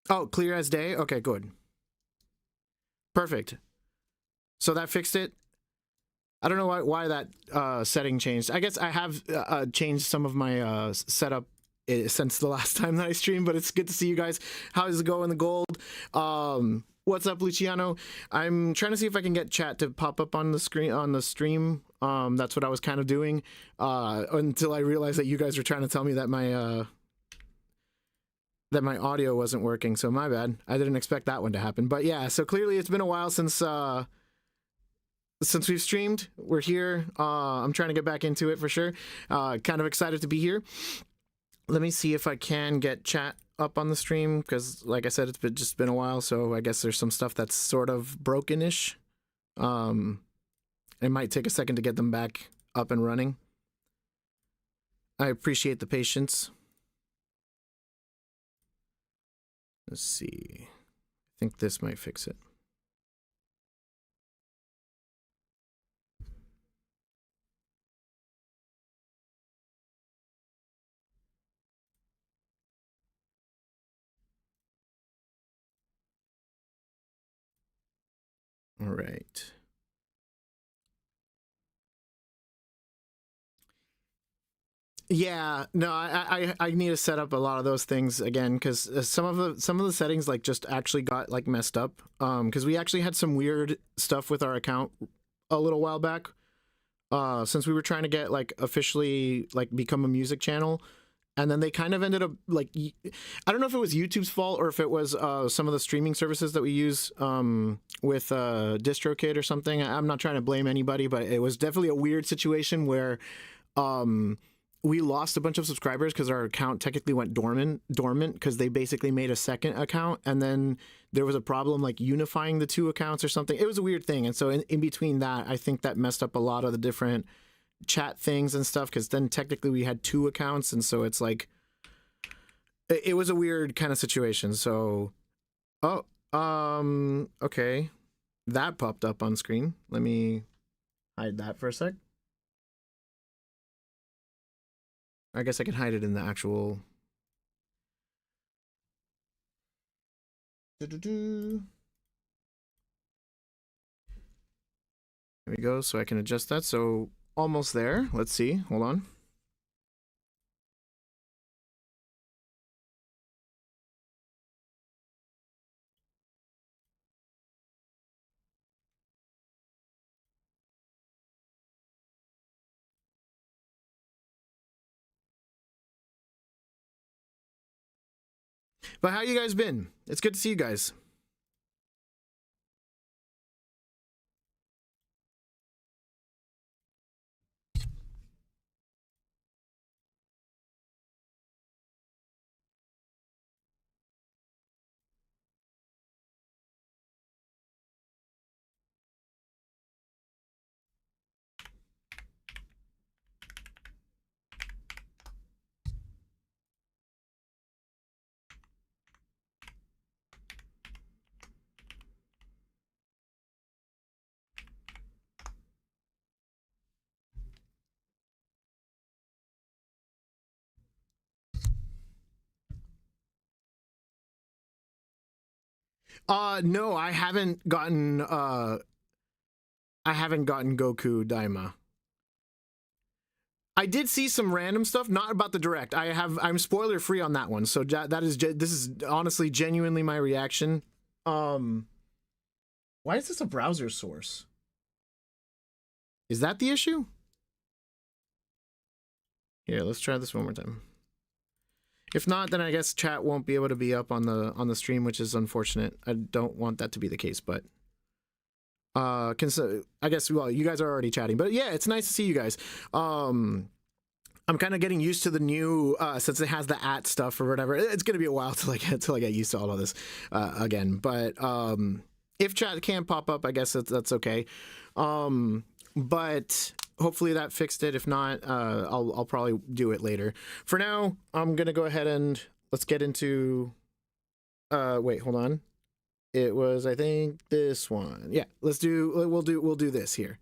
Oh, clear as day? Okay, good. Perfect. So that fixed it. I don't know why that setting changed. I guess I have changed some of my setup since the last time that I streamed, but it's good to see you guys. How's it going, the gold? What's up, Luciano? I'm trying to see if I can get chat to pop up on the screen on the stream. That's what I was kind of doing until I realized that you guys were trying to tell me that my audio wasn't working. So my bad. I didn't expect that one to happen. But yeah, so clearly it's been a while since we've streamed. We're here. I'm trying to get back into it for sure. Kind of excited to be here. Let me see if I can get chat up on the stream, because like I said, just been a while, so I guess there's some stuff that's sort of broken-ish. It might take a second to get them back up and running. I appreciate the patience. Let's see. I think this might fix it. All right. Yeah, no, I need to set up a lot of those things again, because some of the settings like just actually got like messed up. Because we actually had some weird stuff with our account a little while back. Since we were trying to get like officially like become a music channel, and then they kind of ended up like, I don't know if it was YouTube's fault or if it was some of the streaming services that we use with DistroKid or something. I'm not trying to blame anybody, but it was definitely a weird situation where we lost a bunch of subscribers because our account technically went dormant because they basically made a second account, and then there was a problem like unifying the two accounts or something. It was a weird thing, and so in between that, I think that messed up a lot of the different chat things and stuff, because then technically we had two accounts, and so it's like it was a weird kind of situation. So okay, that popped up on screen. Let me hide that for a sec. I guess I can hide it in the actual. There we go. So I can adjust that. So almost there. Let's see. Hold on. But how you guys been? It's good to see you guys. No, I haven't gotten Goku Daima. I did see some random stuff, not about the direct. I'm spoiler free on that one, so this is honestly genuinely my reaction. Why is this a browser source? Is that the issue? Here, let's try this one more time. If not, then I guess chat won't be able to be up on the stream, which is unfortunate. I don't want that to be the case, but I guess, well, you guys are already chatting, but yeah, it's nice to see you guys. I'm kind of getting used to the new since it has the @ stuff or whatever. It's gonna be a while till I get used to all of this again. But if chat can't pop up, I guess that's okay. But hopefully that fixed it. If not, I'll probably do it later. For now, I'm gonna go ahead and let's get into. Wait, hold on. It was, I think, this one. Yeah, we'll do this here.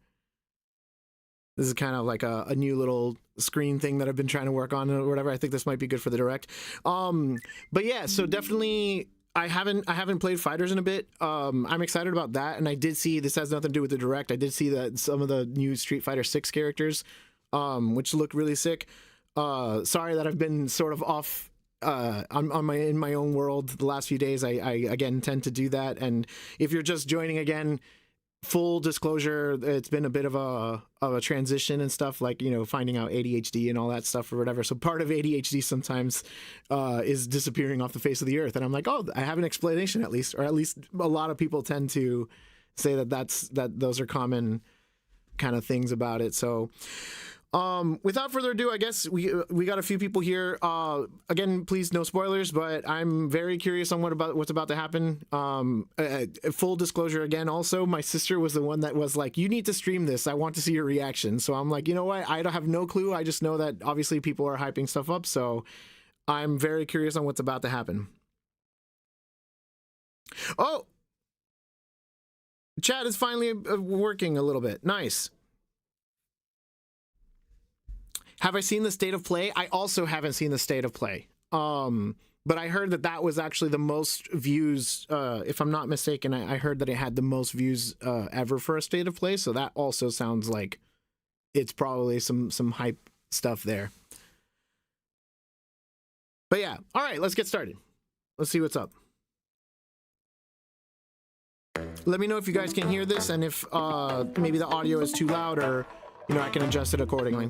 This is kind of like a new little screen thing that I've been trying to work on or whatever. I think this might be good for the direct. But yeah, so definitely I haven't played fighters in a bit. I'm excited about that, and I did see, this has nothing to do with the direct, I did see that some of the new Street Fighter 6 characters, which look really sick. Sorry that I've been sort of off in my own world the last few days. I again tend to do that, and if you're just joining again, full disclosure, it's been a bit of a transition and stuff, like, you know, finding out ADHD and all that stuff or whatever. So part of ADHD sometimes is disappearing off the face of the earth, and I'm like, oh, I have an explanation at least, or at least a lot of people tend to say that those are common kind of things about it. So without further ado, I guess we got a few people here. Again, please, no spoilers, but I'm very curious on what's about to happen. Full disclosure again, also, my sister was the one that was like, you need to stream this. I want to see your reaction. So I'm like, you know what? I don't have no clue. I just know that obviously people are hyping stuff up. So I'm very curious on what's about to happen. Oh, chat is finally working a little bit. Nice. Have I seen the state of play? I also haven't seen the state of play. But I heard that was actually the most views, if I'm not mistaken. I heard that it had the most views ever for a state of play. So that also sounds like it's probably some hype stuff there. But yeah, all right, let's get started. Let's see what's up. Let me know if you guys can hear this, and if maybe the audio is too loud, or, you know, I can adjust it accordingly.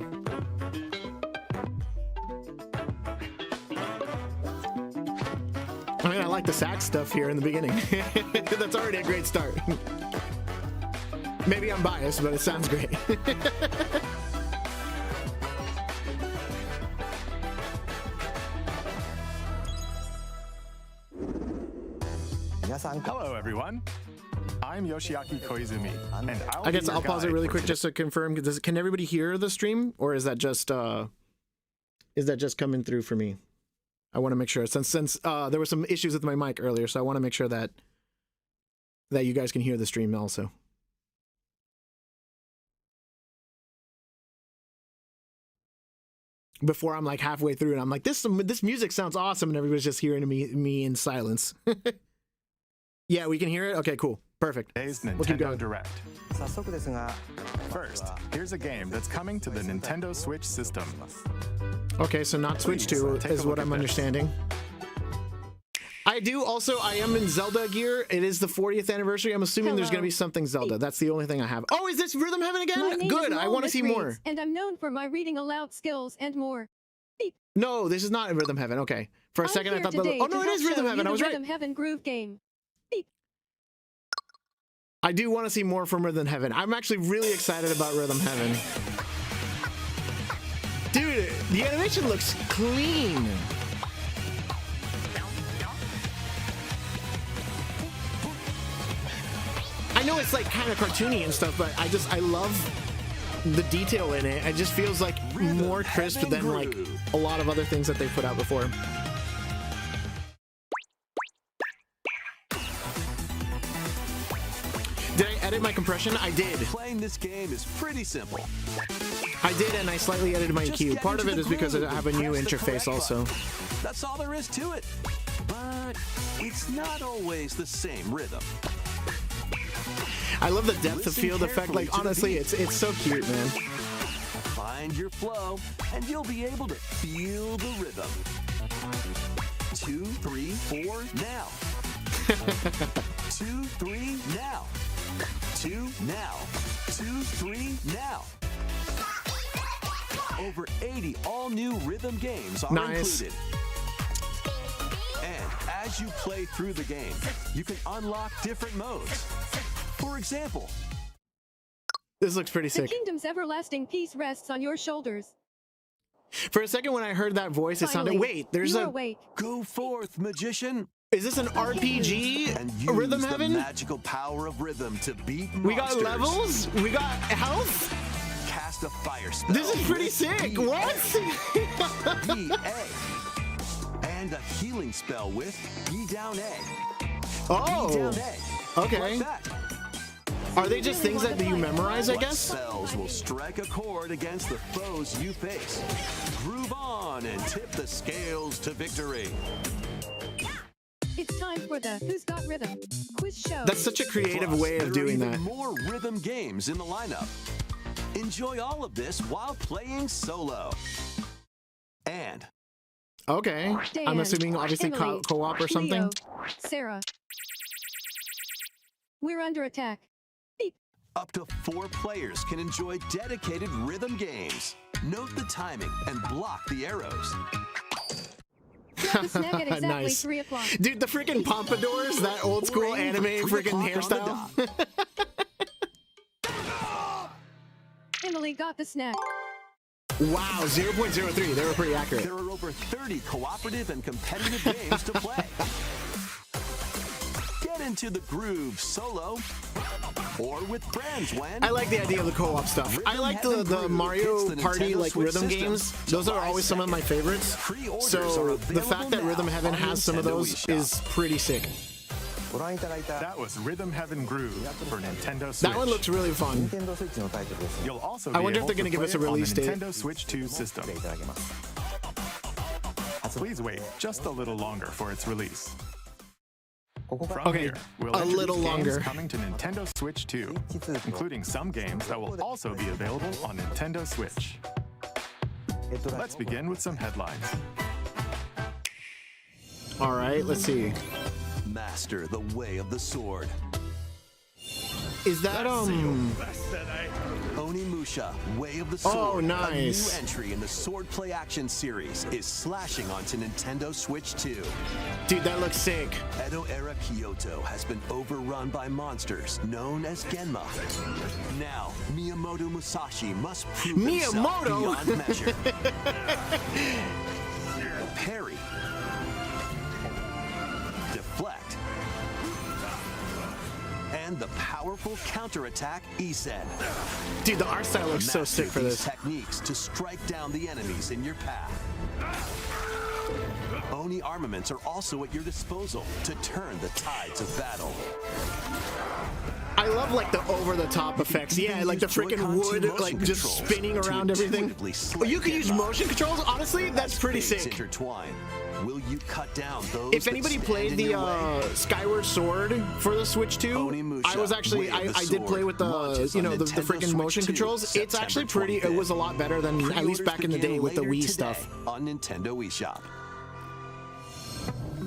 I mean, I like the sax stuff here in the beginning. That's already a great start. Maybe I'm biased, but it sounds great. Hello, everyone. I'm Yoshiaki Koizumi, and I guess I'll pause it really quick just to confirm. Can everybody hear the stream, or is that just coming through for me? I want to make sure, since there were some issues with my mic earlier, so I want to make sure that you guys can hear the stream also. Before I'm like halfway through and I'm like, this music sounds awesome, and everybody's just hearing me in silence. Yeah, we can hear it. Okay, cool, perfect. Today's We'll keep going. Nintendo Direct. First, here's a game that's coming to the Nintendo Switch system. Okay, so not Switch 2 is what I'm understanding. I am in Zelda gear. It is the 40th anniversary. I'm assuming there's going to be something Zelda. That's the only thing I have. Oh, is this Rhythm Heaven again? Good, I want to see more. And I'm known for my reading aloud skills and more. No, this is not Rhythm Heaven. Okay. For a second, I thought oh no, it is Rhythm Heaven. I was right. Rhythm Heaven groove game. I do want to see more from Rhythm Heaven. I'm actually really excited about Rhythm Heaven. Dude, the animation looks clean. I know it's like kind of cartoony and stuff, but I love the detail in it. It just feels like more crisp than like a lot of other things that they put out before. Did I edit my compression? I did. Playing this game is pretty simple. I did, and I slightly edited my EQ. Part of it is because I have a new interface also. That's all there is to it. But it's not always the same rhythm. I love the depth of field effect. Like, honestly, it's so cute, man. Find your flow, and you'll be able to feel the rhythm. 2, 3, 4, now. 2, 3, now. 2, now. 2, 3, now. Over 80 all-new rhythm games are included. And as you play through the game, you can unlock different modes. For example, this looks pretty sick. The kingdom's everlasting peace rests on your shoulders. For a second, when I heard that voice, it sounded. Wait, there's a. Awake. Go forth, magician. Is this an RPG? And use Rhythm the Heaven? magical power of rhythm to beat monsters. We got levels. We got health. Cast a fire spell. This is pretty sick. What? B-A. And a healing spell with B down A. Oh. B down A. Okay. Like that. Are they just things that you memorize, I What guess? spells will strike a chord against the foes you face. Groove on and tip the scales to victory. It's time time for the Who's Got Rhythm quiz show. That's such a creative Plus, way of there are doing even that. more rhythm games in the lineup. Enjoy all of this while playing solo. And Okay. Dan, I'm assuming obviously Emily, co-op or something. Leo, Sarah. We're under attack. Beep. up to 4 players can enjoy dedicated rhythm games. Note the timing and block the arrows. Grab the snack at exactly Nice. 3 o'clock. Dude, the freaking pompadours, that old school We're aiming anime for 3 freaking o'clock on the hairstyle. Emily got the snack. Wow, 0.03. They were pretty accurate. There are over 30 cooperative and competitive games to play. Get into the groove solo or with friends when... I like the idea of the co-op stuff. I like the Mario Party like rhythm games. Those are always some of my favorites. So the fact that Rhythm Heaven has some of those is pretty sick. That was Rhythm Heaven Groove for Nintendo Switch. That one looks really fun. You'll also I be wonder if able they're gonna to give us play a it on release the date. Nintendo Switch 2 system. Please wait just a little longer for its release. From Okay, here, we'll a introduce little games longer. coming to Nintendo Switch 2, including some games that will also be available on Nintendo Switch. Let's begin with some headlines. All right, let's see. Master the way of the sword. Is that Onimusha, Way of the Sword. Oh, nice. A new entry in the Swordplay Action series is slashing onto Nintendo Switch 2. dude, that looks sick. Edo-era Kyoto has been overrun by monsters known as Genma. Now, Miyamoto Musashi must prove himself Miyamoto? beyond measure. Parry. Deflect. And the powerful counterattack Isen. Dude, the art style looks so Master sick for these this. techniques to strike down the enemies in your path. Oni armaments are also at your disposal to turn the tides of battle. I love like the over-the-top effects. Yeah, like the freaking wood, like just spinning around everything. Oh, you can use motion controls. Honestly, that's pretty sick. Intertwine. Will you cut down those If that anybody stand played in the your way? Skyward Sword for the Switch 2, Onimusha, I was actually Way of the I did play Sword with the launches you on know the Nintendo freaking Switch motion 2, controls. It's September actually pretty. It was a lot better than at least Pre-orders back in the day begin with the later Wii today stuff. on Nintendo eShop.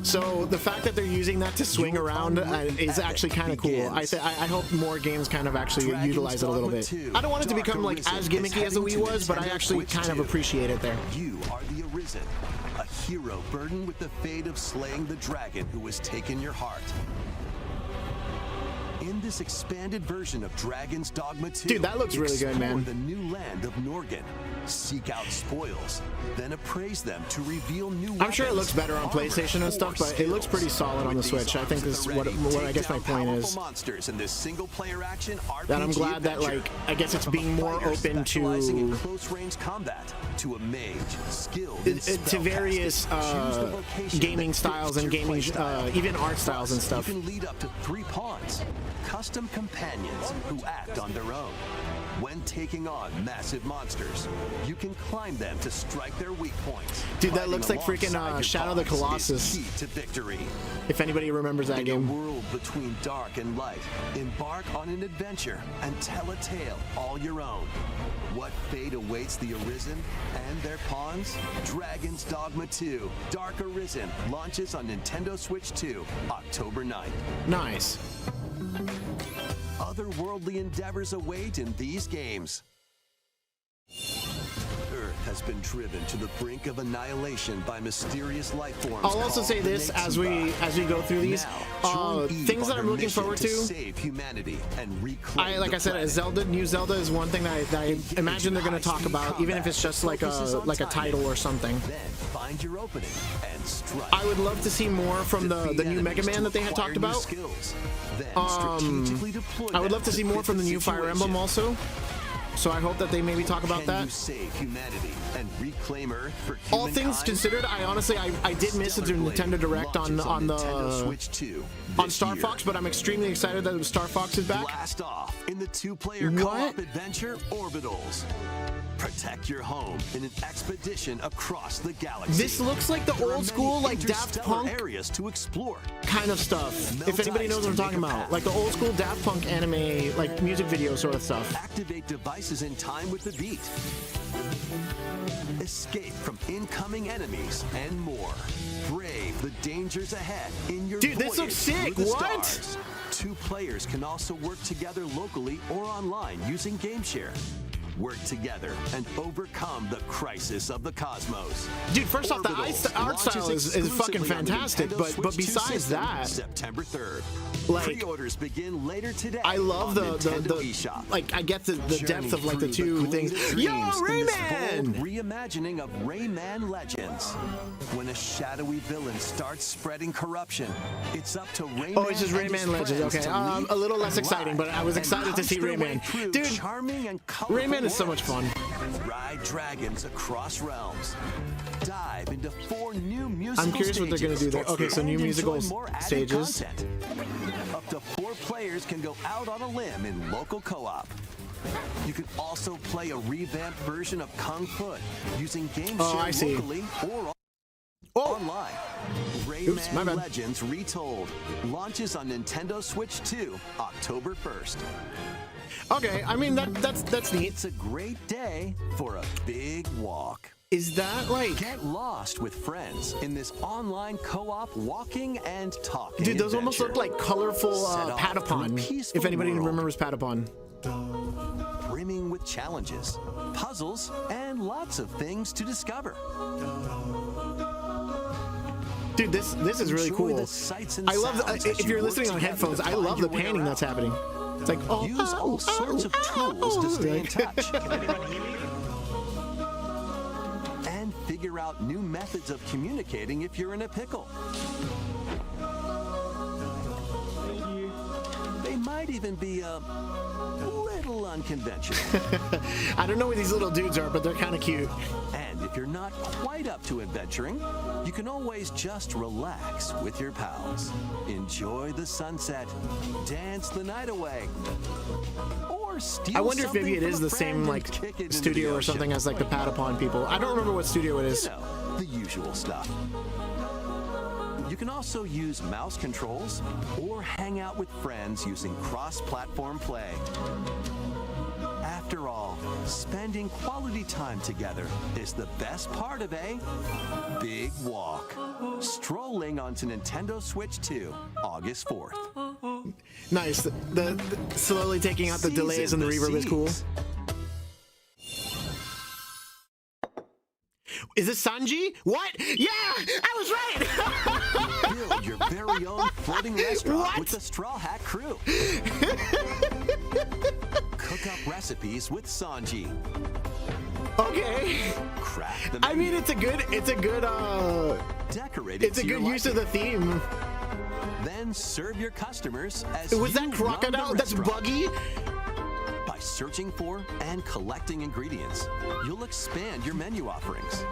So the fact that they're using that to swing Your around unwritten is epic actually kind of cool. I begins. hope more games kind of actually Dragon's utilize it a little Dogma bit. 2, I don't want it to Dark become like Arisen as is gimmicky as the heading Wii to was, but I Nintendo actually Switch kind of 2. appreciate it there. You are the Arisen, a hero burdened with the fate of slaying the dragon who has taken your heart. In this expanded version of Dragon's Dogma 2, Dude, that looks really good, explore man. the new land of Norgan, seek out spoils, then appraise them to reveal new I'm sure it weapons, looks better on armor, PlayStation and stuff, or but it looks pretty skills. solid on the With these Switch. I think arms this at is the what ready, I guess my take down point powerful is. monsters in this single-player action RPG That I'm glad that adventure. like I guess it's From a being more fighter open specializing in to close-range combat to a mage skilled in to various spellcasting. Choose the vocation gaming that styles fits and your gaming playstyle. even art styles and Plus, stuff. You can lead up to 3 pawns, custom companions who act on their own. When taking on massive monsters, you can climb them to strike their weak points. Dude, that Fighting looks like freaking, alongside your Shadow the pawns is Colossus. key to victory. If anybody remembers that In game. a world between dark and light, embark on an adventure and tell a tale all your own. What fate awaits the Arisen and their pawns? Dragon's Dogma 2, Dark Arisen, launches on Nintendo Switch 2, October 9th. Nice. Otherworldly endeavors await in these games. Earth has been driven to the brink of annihilation by mysterious life forms. I'll also called say the this as we Nexuba. go through these. Now, join Eve Things on that I'm her looking mission forward to to. save humanity and reclaim Like the I said, planet. Zelda, new Zelda is one thing that I imagine they're going to talk High-speed about, even if it's just like focuses a on like a timing. title or something. Then find your opening and strike. I would love to see more from the Defeat new Mega enemies Man to that they had acquire talked new about. skills. Then strategically deploy I would them love to see more fit from the the new Fire situation. Emblem also. So I hope that they maybe talk about Can you that. save humanity and reclaim Earth for All things humankind? considered, I honestly I did miss the Stellar Blade Nintendo Direct on launches Nintendo the Switch 2 on this Star year. Fox, but I'm extremely excited that Star Fox is back. Blast off in the 2-player What? co-op adventure Orbitals. Protect your home in an expedition across the galaxy. This looks like the There are old many school, like Daft interstellar Punk areas to explore. kind of stuff. Melt If anybody ice knows what I'm to talking make a about, path. like the old school Daft Punk anime, like music video sort of stuff. Activate devices in time with the beat. Escape from incoming enemies and more. Brave the dangers ahead in your Dude, this voyage looks sick. through the What? stars. 2 players can also work together locally or online using GameShare. Work together and overcome the crisis of the cosmos. Dude, first off, the Orbital art style launches is fucking exclusively on the fantastic, Nintendo but Switch 2 besides system that, September 3rd. like, Pre-orders begin later today. I love on the Nintendo eShop. like I get the depth of like the Journey two through things. the Yo, dreams in this Rayman! bold reimagining of Rayman Legends. When a shadowy villain starts spreading corruption, it's up to Rayman. Oh, it's just and his Rayman Legends. friends Okay, to lead, a little less exciting, but I was and excited to punch see their way Rayman. through Dude, charming and colorful Rayman is so much worlds. fun. Ride dragons across realms. Dive into 4 new musical I'm curious what they're gonna do there. Okay, so new and musical enjoy more added stages. content. Up to 4 players can go out on a limb in local co-op. You can also play a revamped version of Kung Fu using GameShare I see. locally or Oh, online. Oops, my Rayman bad. Legends Retold launches on Nintendo Switch 2, October 1st. okay. I mean that's neat. It's a great day for a big walk. Is that like? Get lost with friends in this online co-op walking and talking Dude, those almost look adventure. like colorful Set off Patapon. through a peaceful If anybody world. remembers Patapon. Brimming with challenges, puzzles, and lots of things to discover. Dude, this is really Enjoy cool. the sights and I love sounds the, as if you you're work listening on together headphones, to I find love your the way panning that's around. happening. It's like oh, Use all sorts of tools to stay in touch. And figure out new methods of communicating if you're in a pickle. They might even be a little unconventional. I don't know where these little dudes are, but they're kind of cute. And if you're not quite up to adventuring, you can always just relax with your pals. Enjoy the sunset, dance the night away, or steal I wonder if maybe it something is from the a same friend like and kick it into studio the or something ocean. as like the Patapon people. I don't remember what studio it is. You know, the usual stuff. You can also use mouse controls or hang out with friends using cross-platform play. After all, spending quality time together is the best part of a big walk. Strolling onto Nintendo Switch 2, August 4th. Nice. The slowly taking out the delays and the reverb is cool. Is this Sanji? What? Yeah, I was right. Build your very own floating restaurant What? with the Straw Hat Crew. Cook up recipes with Sanji. Okay. Craft the I mean, it's a good decorate it to your use of liking. the theme. Then serve your customers as Was you that run the crocodile? That's restaurant. Buggy? By searching for and collecting ingredients, you'll expand your menu offerings.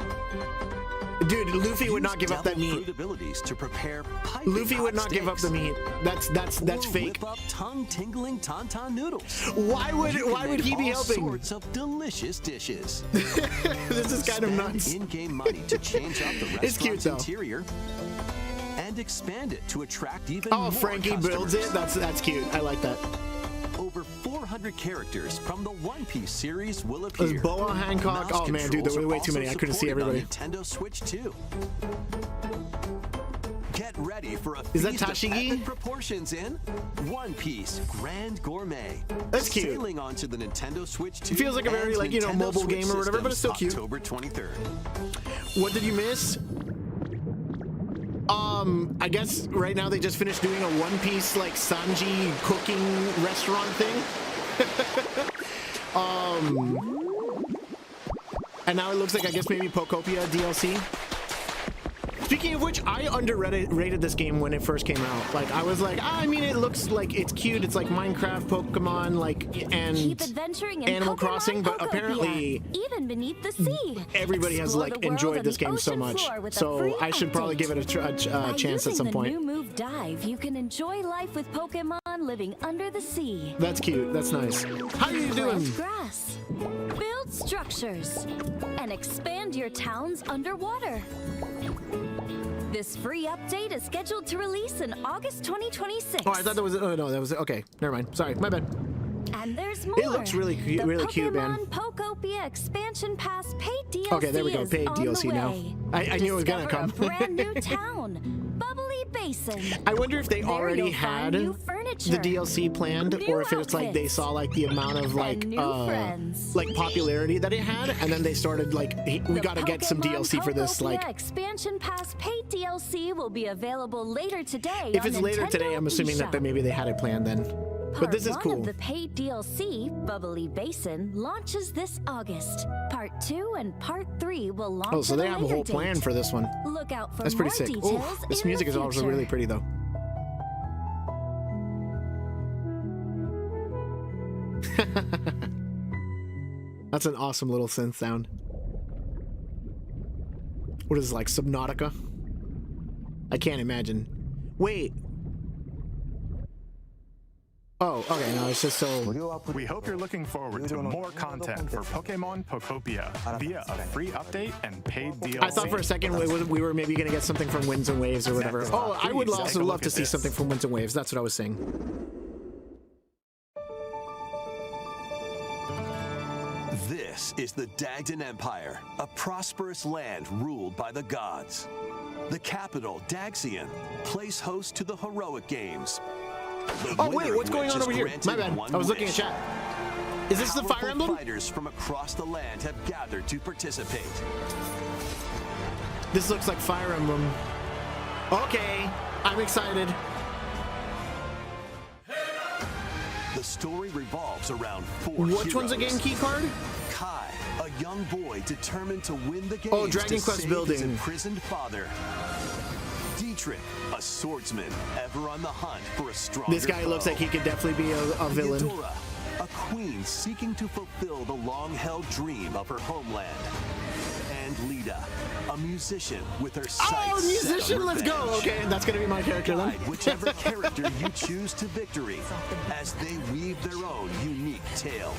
Dude, Luffy would Use not give up that devil meat. fruit abilities to prepare piping Luffy would hot not give up the steaks. meat. That's Or fake. Whip up tongue-tingling tauntaun noodles. Why would You can why would make he be all helping? sorts of delicious dishes. This is kind of Spend nuts. in-game money to change up the It's cute, restaurant's though. interior and expand it to attract even Oh, more Frankie builds it. customers. That's cute. I like that. Over 400 characters from the One Piece series will There's appear. Boa Hancock. Mouse Oh man, dude, there controls were are way too many. I also couldn't see supported on everybody. Nintendo Switch 2. Get ready for a Is that feast of Tashigi? epic proportions in One Piece Grand Gourmet. That's cute. Sailing onto the Nintendo Switch 2. It feels like a very, and like, you know, Nintendo mobile Switch game or whatever, but it's still systems cute. October 23rd. What did you miss? I guess right now they just finished doing a One Piece like Sanji cooking restaurant thing. And now it looks like I guess maybe Pokopia DLC. Speaking of which, I underrated this game when it first came out. Like, I was like, I mean, it looks like it's cute. It's like Minecraft, Pokemon, like, and Keep adventuring in Animal Pokemon Crossing, but Pokopia, apparently even beneath the sea. everybody has Explore like the world enjoyed and this the game so ocean much. floor with a So free I should probably update. give it a By chance at some using point. the new move Dive, you can enjoy life with Pokemon living under the sea. That's cute. That's nice. How are you doing? Plant grass, build structures, and expand your towns underwater. This free update is scheduled to release in August 2026. Oh, I thought that was. Oh no, that was okay. Never mind. Sorry, my bad. And there's more. It looks really cute, The really cute, man. Pokemon Pokopia Expansion Pass paid DLC Okay, there we go. is Paid on DLC the now. way. I knew it was gonna Discover come. a brand new town, Bubbly Basin. I wonder if they There already you'll had find new the furniture, DLC planned, new or if it's like they outfits, saw like the amount of like and new friends. like popularity that it had, and then they started like, hey, we The gotta get some Pokemon DLC for this. Pokopia Like, Expansion Pass paid DLC will be available later today. if on it's later Nintendo today, I'm assuming that eShop. maybe they had it planned then. But this is Part 1 cool. of the paid DLC, Bubbly Basin, launches this August. Part 2 and Part 3 will launch Oh, so at they a have a later whole plan date. for this one. Look out for That's pretty more sick. details Oh, this in music the is also future. really pretty though. That's an awesome little synth sound. What is it, like Subnautica? I can't imagine. Wait. Oh, okay, no, it's just so... We hope you're looking forward to more content for Pokemon Pokopia via a free update and paid DLC. I thought for a second we were maybe going to get something from Winds and Waves or whatever. Next, Oh, I would please also take a love look to at see this. something from Winds and Waves. That's what I was saying. This is the Dagdan Empire, a prosperous land ruled by the gods. The capital, Daxian, plays host to the heroic games. The Oh, winner wait, of what's going which on is over here? granted My bad. one I was looking at wish. chat. Is this the Fire Powerful Emblem? fighters from across the land have gathered to participate. This looks like Fire Emblem. Okay, I'm excited. The story revolves around four Which one's a heroes. game key card? Kai, a young boy determined to win the game. Oh, Dragon to Quest save building. his imprisoned father. Dietrich, a swordsman ever on the hunt for a stronger This guy looks foe. like he could definitely be a villain. Theodora, a queen seeking to fulfill the long-held dream of her homeland. And Lida, a musician with her sights Oh, set musician, on let's go. revenge. Okay, that's gonna be my character then. Guide whichever character you choose to victory as they weave their own unique tale.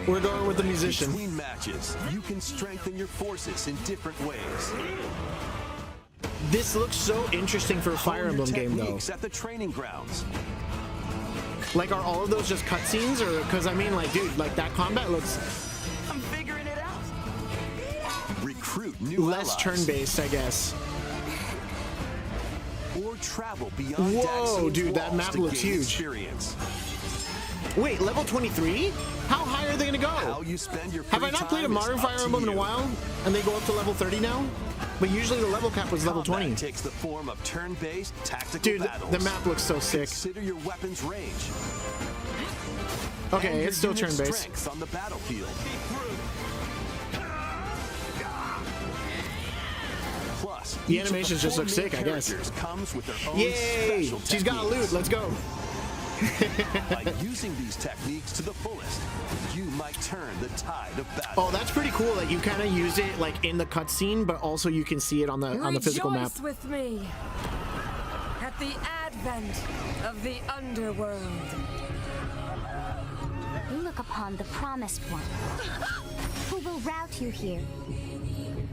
We're going with the musician. Between matches, you can strengthen your forces in different ways. This looks so interesting for a Fire Hone your Emblem game though. techniques at the training grounds. Like, are all of those just cutscenes, or because I mean, like, dude, like that combat looks I'm figuring it out. Recruit new less allies. turn-based, I guess. Or travel beyond Whoa, Daxian's dude, that walls map to looks gain huge. Experience. Wait, level 23? How high are they gonna How go? you spend your Have I free not played a time is modern up Fire to Emblem in a you. while? And they go up to level 30 now? But usually the level cap was level Combat 20. takes the form of turn-based tactical Dude, battles. the map looks so sick. Consider your weapon's range. Okay, and your it's still unit's turn-based. strengths on the battlefield. Plus, The each of animations just four look main sick, I guess. characters comes with their own Yay! special She's got a techniques. loot, let's go. By using these techniques to the fullest, you might turn the tide of battle. Oh, that's pretty cool that you kind of use it like in the cutscene, but also you can see it on the physical map. Rejoice with me at the advent of the underworld. You look upon the promised one, who will route you here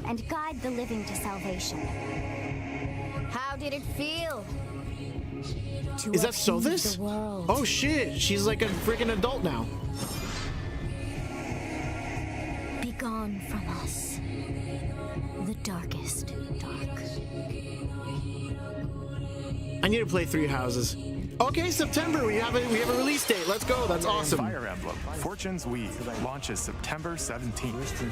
and guide the living to salvation. How did it feel? To Is that upheave Sothis? the world. Oh shit, she's like a freaking adult now. Be gone from us, the darkest dark. I need to play Three Houses. Okay, September, we have a release date. Let's go. That's awesome. Fire Emblem Fortune's Weave launches September 17th.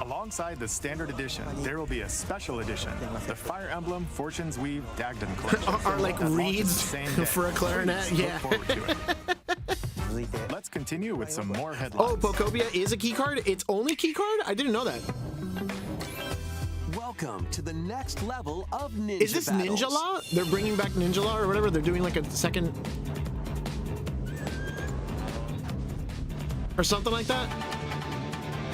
Alongside the standard edition, there will be a special edition, the Fire Emblem Fortune's Weave Dagdan Collection. Are like that launches reeds the same day. for a clarinet? Please Yeah. look forward to it. Let's continue with some more headlines. Oh, Pokopia is a key card? It's only key card? I didn't know that. Welcome Welcome to the next level of ninja Is this battles. Ninja Law? They're bringing back Ninja Law or whatever. They're doing like a second or something like that.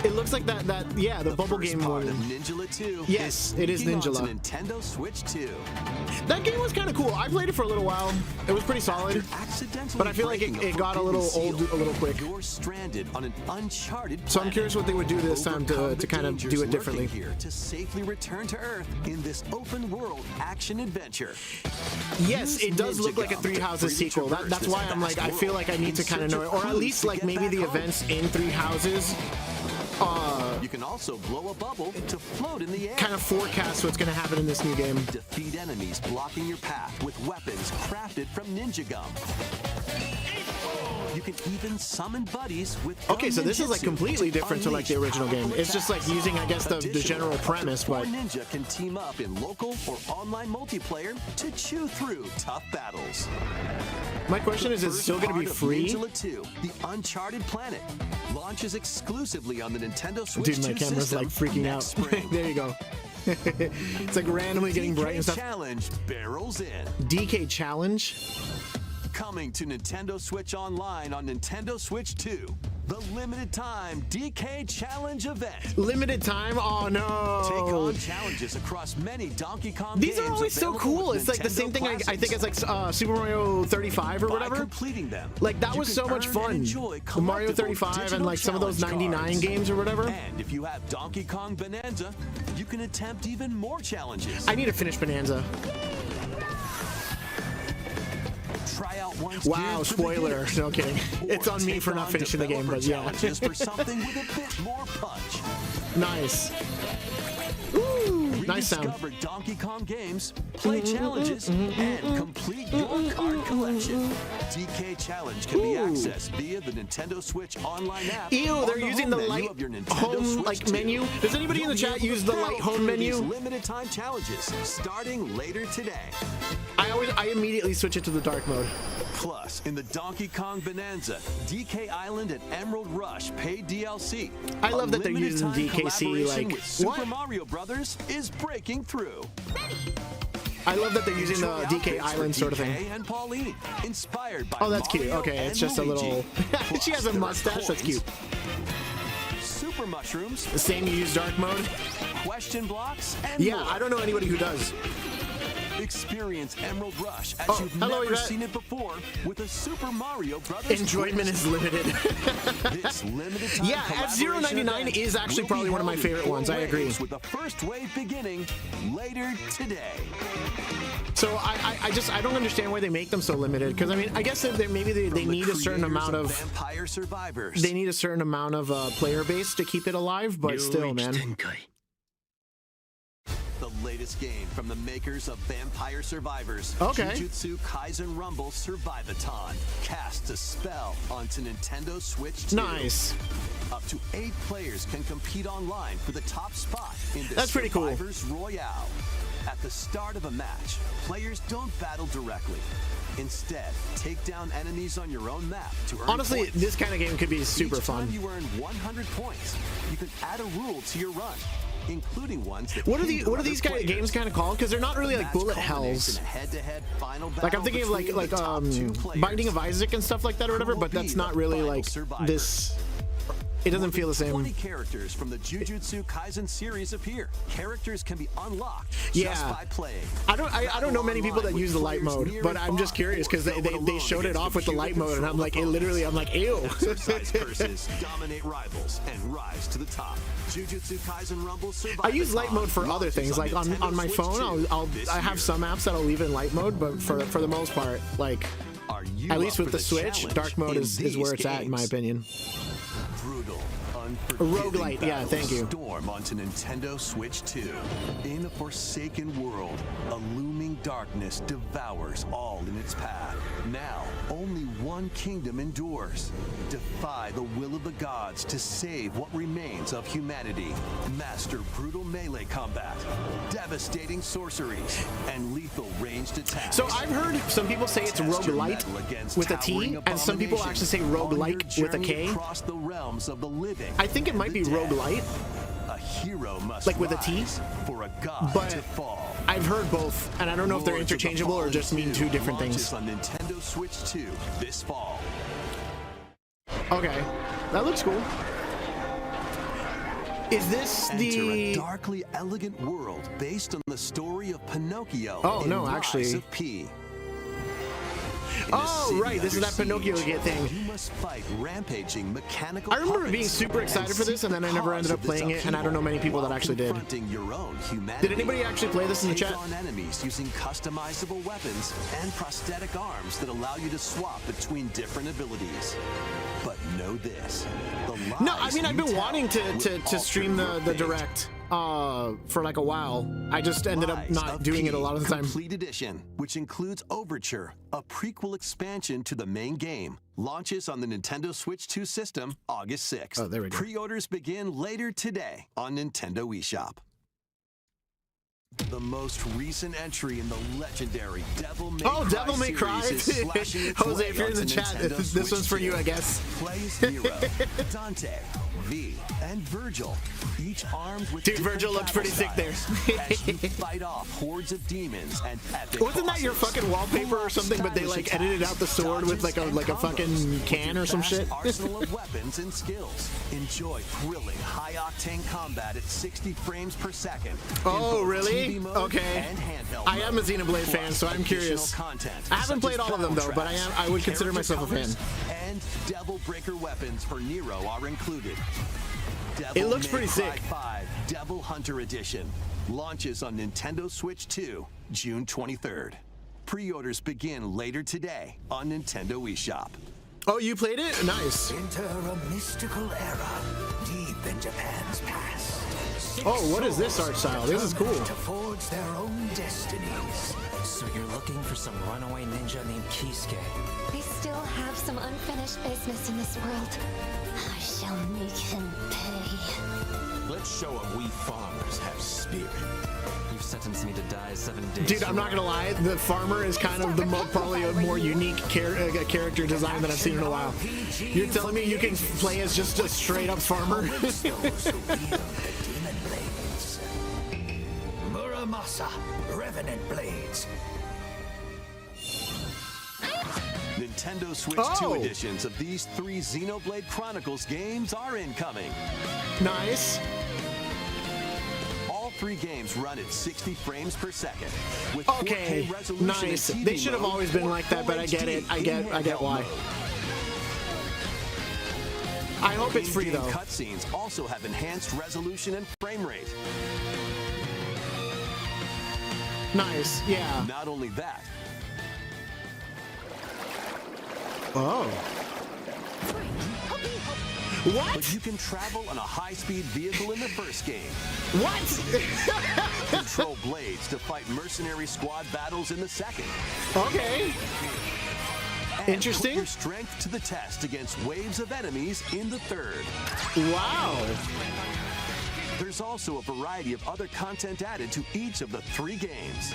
It looks like that yeah, the bubble game part one. of Ninja Law 2. Yes, it is sneaking Ninja Law. onto Nintendo Switch 2. That game was kind of cool. I played it for a little while. It was pretty solid. Accidentally But I feel like breaking it a got a little forbidden old seal, a little quick. You're stranded on an uncharted So I'm planet. curious what they would do this time Overcome to the kind of dangers do it lurking differently. Here to safely return to Earth in this open world action adventure. Yes, Use it does Ninja look like a Gum Three to Houses freely sequel. traverse That's this why I'm like, I vast feel world like I need to in kind of search know of it, or at clues least to like get maybe back the home. events in Three Houses You can also blow a bubble to float in the air. kind of forecast what's going to happen in this new game. Defeat enemies blocking your path with weapons crafted from Ninja Gum. You can even summon buddies with Okay, so gum this is like ninjutsu completely to different to like the unleash original game. powerful It's just like attacks. using, I guess, the Additionally, general up to premise, 4 but ninja can team up in local or online multiplayer to chew through tough battles. my question is, First still going to be part of free? Ninja Law 2, the Uncharted Planet, launches exclusively on the Nintendo Switch Dude, my 2 camera's system like freaking out. next spring. There you go. It's like randomly getting bright and DK stuff. Challenge barrels in. DK Challenge? Coming to Nintendo Switch Online on Nintendo Switch 2, the limited time DK Challenge event. Limited time? Oh Take no. on challenges across many Donkey Kong These games are always so available cool. with It's like the Nintendo same thing I think Classics. it's like Super Mario 35 or By whatever. completing them, Like that you was can so much earn fun. and enjoy The Mario collectible 35 and digital like some of those challenge 99 cards. games or whatever. And if you have Donkey Kong Bonanza, you can attempt even more challenges. I need to finish Bonanza. Try out one's Wow, geared for spoiler. beginners. No kidding. Or It's on me take for not on finishing the game, but yeah. challenges for something with a bit more punch. Nice. Ooh, nice sound. Rediscover Donkey Kong games, play challenges, and complete your card collection. DK Challenge can be accessed via the Nintendo Switch online app. Ew, or they're the using home the menu light of your Nintendo home Switch like 2. menu. Does anybody in the You'll be chat able to use the light power home through menu? these limited time challenges starting later today. I immediately switch it to the dark mode. Plus, in the Donkey Kong Bonanza, DK Island and Emerald Rush paid DLC. I love a that they're limited using time DKC, collaboration like, with Super what? Mario Brothers is breaking through. I love that they're using the Enjoy DK outfits for Island sort of DK thing. and Pauline, inspired by Oh, that's cute. Mario Okay, it's and just a Luigi. little. She has a Plus, there are mustache. That's coins, cute. Super mushrooms, The same you use dark mode. question blocks, and Yeah, more. I don't know anybody who does. Experience Emerald Rush as Oh, you've hello, never Yvette. seen it before with a Super Mario Brothers Enjoyment is limited. This limited time Yeah, F-Zero collaboration 99 event is actually will probably be one of my held in favorite 4 ones. I agree. waves, with the first wave beginning later today. So I don't understand why they make them so limited. Because I mean, I guess that maybe they From the need a certain creators amount of Vampire Survivors. they need a certain amount of player base to keep it alive. But still, man. The latest game from the makers of Vampire Survivors. Okay. Jujutsu Kaisen Rumble Survivathon casts a spell onto Nintendo Switch 2. Nice. Up to 8 players can compete online for the top spot in this That's pretty cool. Survivors Royale. At the start of a match, players don't battle directly. Instead, take down enemies on your own map to earn Honestly, points. this kind of game could be super Each fun. time you earn 100 points, you can add a rule to your run, including ones that What are hinder these other kind of players. games kind of called? Because they're not really like Match bullet culminates hells. in a head-to-head final Like battle I'm thinking of like between the top 2 players. Binding of Isaac and stuff like that or whatever. Who But will that's be not the really final like survivor? this. It doesn't feel the same. 20 characters from the Jujutsu Kaisen series appear. Characters can be unlocked just Yeah. by playing. I don't know many people that Online use the with light players mode, near but and I'm just far, curious because or they go it showed it alone off with the light against mode, and I'm like, computer-controlled I'm like, ew. Exercise versus dominate rivals and rise to the top. Jujutsu Kaisen Rumble Survivathon I use light mode for other launches things, like on Nintendo my Switch phone. 2 I'll this I have year. some apps that I'll leave in light mode, but for the most part, like Are you at least up with for the Switch, challenge dark mode in is these where it's at in my games? opinion. Brutal, unforgiving roguelite, yeah, battles thank you. storm onto Nintendo Switch 2. In a forsaken world, a looming darkness devours all in its path. Now, only one kingdom endures. Defy the will of the gods to save what remains of humanity. Master brutal melee combat, devastating sorceries, and lethal ranged attacks. So I've heard some people say it's Test your roguelite mettle against with a towering T, and some people actually say abominations on your roguelike with a journey K. across the realms of the living I think it and might the be dead. roguelite. A hero must Like with a T? rise for a god But to fall. I've heard both, and I don't know if they're Lords of the interchangeable or Fallen just mean 2 two different launches things. on Nintendo Switch 2 this fall. Okay, that looks cool. Is this Enter a the... darkly elegant world based on the story of Pinocchio. Oh, in no, Rise actually. of P. Oh, right, this is that Pinocchio thing. You must fight rampaging mechanical I remember being puppets super excited and for this, seek and then the I never cause ended up of this playing it, and I don't know many people upheaval that actually did. while confronting your own humanity. Did anybody actually play this in the Take chat? on enemies using customizable weapons and prosthetic arms that allow you to swap between different abilities. But know this. The No, I lies mean, I've you been tell wanting to will stream alter the your fate. direct for like a while. I just ended up Rise not of doing P it a lot of the time. Complete Edition, which includes Overture, a prequel expansion to the main game, launches on the Nintendo Switch 2 system August 6th. Oh, there we go. Pre-orders begin later today on Nintendo eShop. The most recent entry in the legendary Devil May Cry Devil May Cry. series is slashing its Jose, way if you're in the onto chat, Nintendo this Switch one's for you, 2. I guess. Play as Nero, Dante, V, and Virgil, each armed with Dude, different Virgil looks pretty sick there. battle styles as you fight off hordes of demons and epic Wasn't that your bosses. fucking wallpaper or something? But they like edited out the sword with like a fucking can or some shit. Arsenal of weapons and skills. Enjoy thrilling, high-octane combat at 60 frames per second. in Oh, both really? TV mode Okay. and handheld I am a mode. Xenoblade fan, Plus so I'm curious. additional content, I haven't such played as all of them, though, but tracks, I would consider character myself a fan. colors, and Devil Breaker weapons for Nero are included. Devil It looks May pretty Cry sick. 5 Devil Hunter Edition launches on Nintendo Switch 2 June 23rd. Pre-orders begin later today on Nintendo eShop. Oh, you played it? Nice. Enter a mystical era deep in Japan's past. Oh, what is this art style? This is cool. To forge their own destinies. So you're looking for some runaway ninja named Kisuke. I still have some unfinished business in this world. I shall make him pay. Let's show him we farmers have spirit. You've sentenced me to die 7 days. Dude, I'm not gonna lie. The farmer is kind of probably a more unique character design that I've seen in a while. You're telling me you can play as just a straight up farmer? Those who wield the demon blades. Muramasa, Revenant Blades. Nintendo Switch Oh. 2 editions of these 3 Xenoblade Chronicles games are incoming. Nice. All 3 games run at 60 frames per second. With Okay, 4K resolution nice. in TV They should have mode always been or like that, but I get it. I get handheld why. mode. I hope it's free In-game though. Cutscenes also have enhanced resolution and frame rate. Nice. Yeah. Not only that, Oh. but What? you can travel on a high-speed vehicle in the first game. What? Control blades to fight mercenary squad battles in the second. Okay. And Interesting. Put your strength to the test against waves of enemies in the third. Wow. There's also a variety of other content added to each of the 3 games.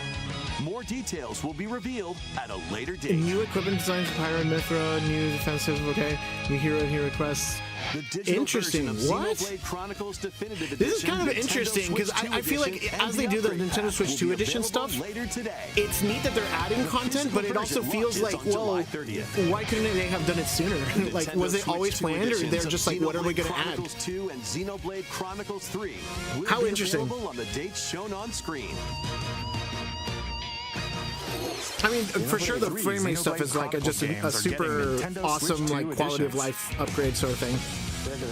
More details will be revealed at a later date. New equipment designs for Pyro and Mithra, new defensive, okay. New hero and hero quests. The digital Interesting. version of what? Xenoblade Chronicles Definitive Edition. This is kind of Nintendo interesting because Switch 2 I feel like edition, and as they do the upgrade Nintendo pack Switch will 2 be edition available stuff, later today. it's neat that they're adding The content, but it physical also version feels launches like, on well, July 30th. why couldn't they have done it sooner? Like, Nintendo was it Switch always 2 planned, or editions they're of just like, what are we Xenoblade going to add? Chronicles 2 and Xenoblade Chronicles 3 will How be interesting. available on the dates shown on screen. I mean, for sure, the 3 frame rate stuff Xenoblade is like Chronicles a games are super getting Nintendo awesome, Switch 2 like quality of editions. life upgrade sort of thing.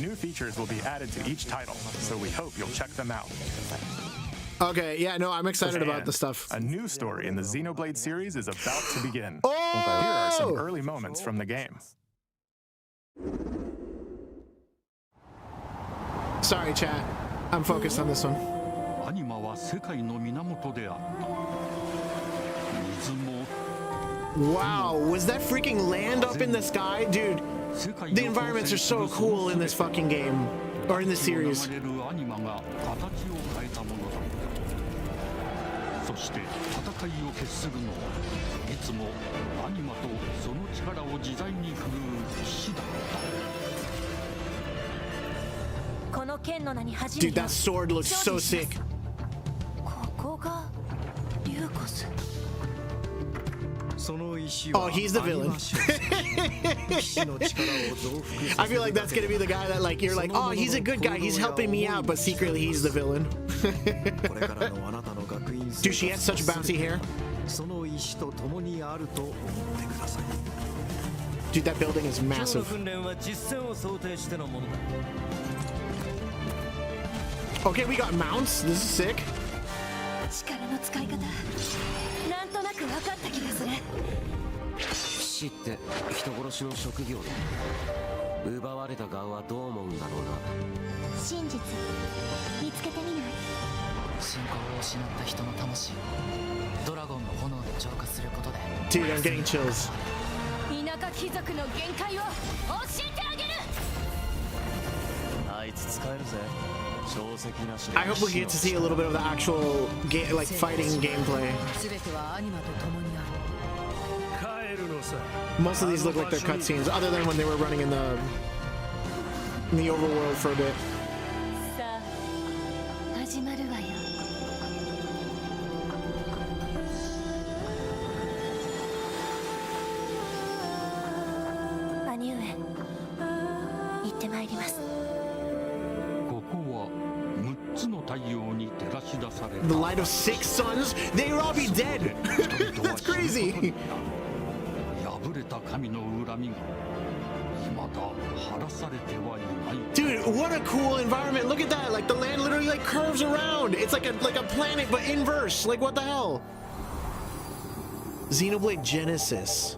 New features will be added to each title, so we hope you'll check them out. Okay, yeah, no, I'm excited about And the stuff. A new story in the Xenoblade series is about to begin. Oh! Here are some early moments from the game. Sorry, chat. I'm focused on this one. アニマは世界の源であった水も Wow, was that freaking land up in the sky? Dude, 世界 the environments are so cool in this fucking game. Or in this series. 流れるアニマが形を変えたものだそして戦いを決するのはいつもアニマとその力を自在に振るう騎士だったこ Dude, that sword looks so sick. Oh, he's the villain. I feel like that's gonna be the guy that like you're like, oh, he's a good guy, he's helping me out, but secretly he's the villain. Dude, she has such bouncy hair. Dude, that building is massive. Okay, we got mounts. This is sick. 死って人殺しの職業だ。奪われた側はどう思うんだろうな。真実見つけてみない？信仰を失った人の魂をドラゴンの炎で浄化することで。Dude, I'm getting chills. 田舎貴族の限界を教えてあげる。あいつ使えるぜ。 I hope we get to see a little bit of the actual like fighting gameplay. Most of these look like they're cutscenes, other than when they were running in the overworld for a bit. The light of 6 suns? They will all be dead! That's crazy! Dude, what a cool environment! Look at that! Like the land literally like curves around! It's like a planet but inverse! Like what the hell? Xenoblade Genesis.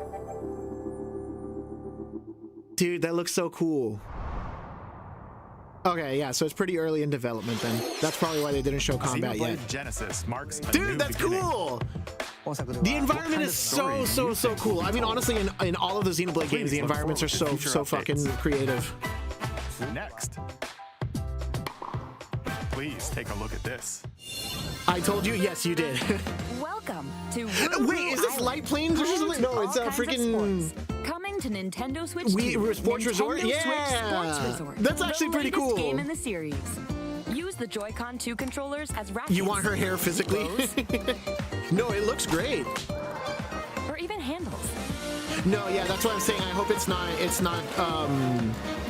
Dude, that looks so cool. Okay, yeah, so it's pretty early in development then. That's probably why they didn't show combat yet. Genesis marks a Dude, new that's beginning. Cool! The environment is so cool. I mean, honestly, in all of the Xenoblade games, the environments are so fucking creative. Next. Please take a look at this. I told you? Yes, you did. Welcome to Wait, is this Light Plains or something? No, it's freaking... Coming to Nintendo Switch 2. Sports Resort? Nintendo Yeah! Switch Sports Resort. That's actually the pretty cool. Game in the series. Use the Joy-Con 2 controllers as rackets. You want her hair physically? No, it looks great. Or even handles. No, yeah, that's what I'm saying. I hope it's not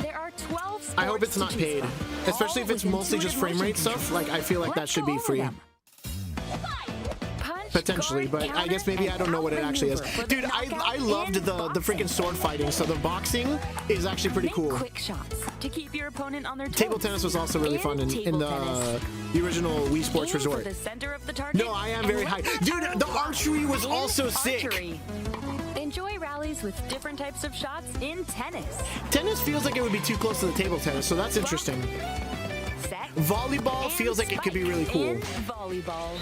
There are 12 sports I hope it's not paid. Especially if it's mostly just frame rate stuff. Like, I feel like that should be free. Potentially, but I guess maybe I don't know what it actually is. Dude, I loved the freaking sword fighting, so the boxing is actually pretty cool. Quick shots to keep your opponent on their toes. Table tennis was also really fun in the original Wii Sports Resort. The center of the target. No, I am very high. Dude, the archery was also sick. Enjoy rallies with different types of shots in tennis. Tennis feels like it would be too close to the table tennis, so that's interesting. Volleyball feels like it could be really cool. Volleyball.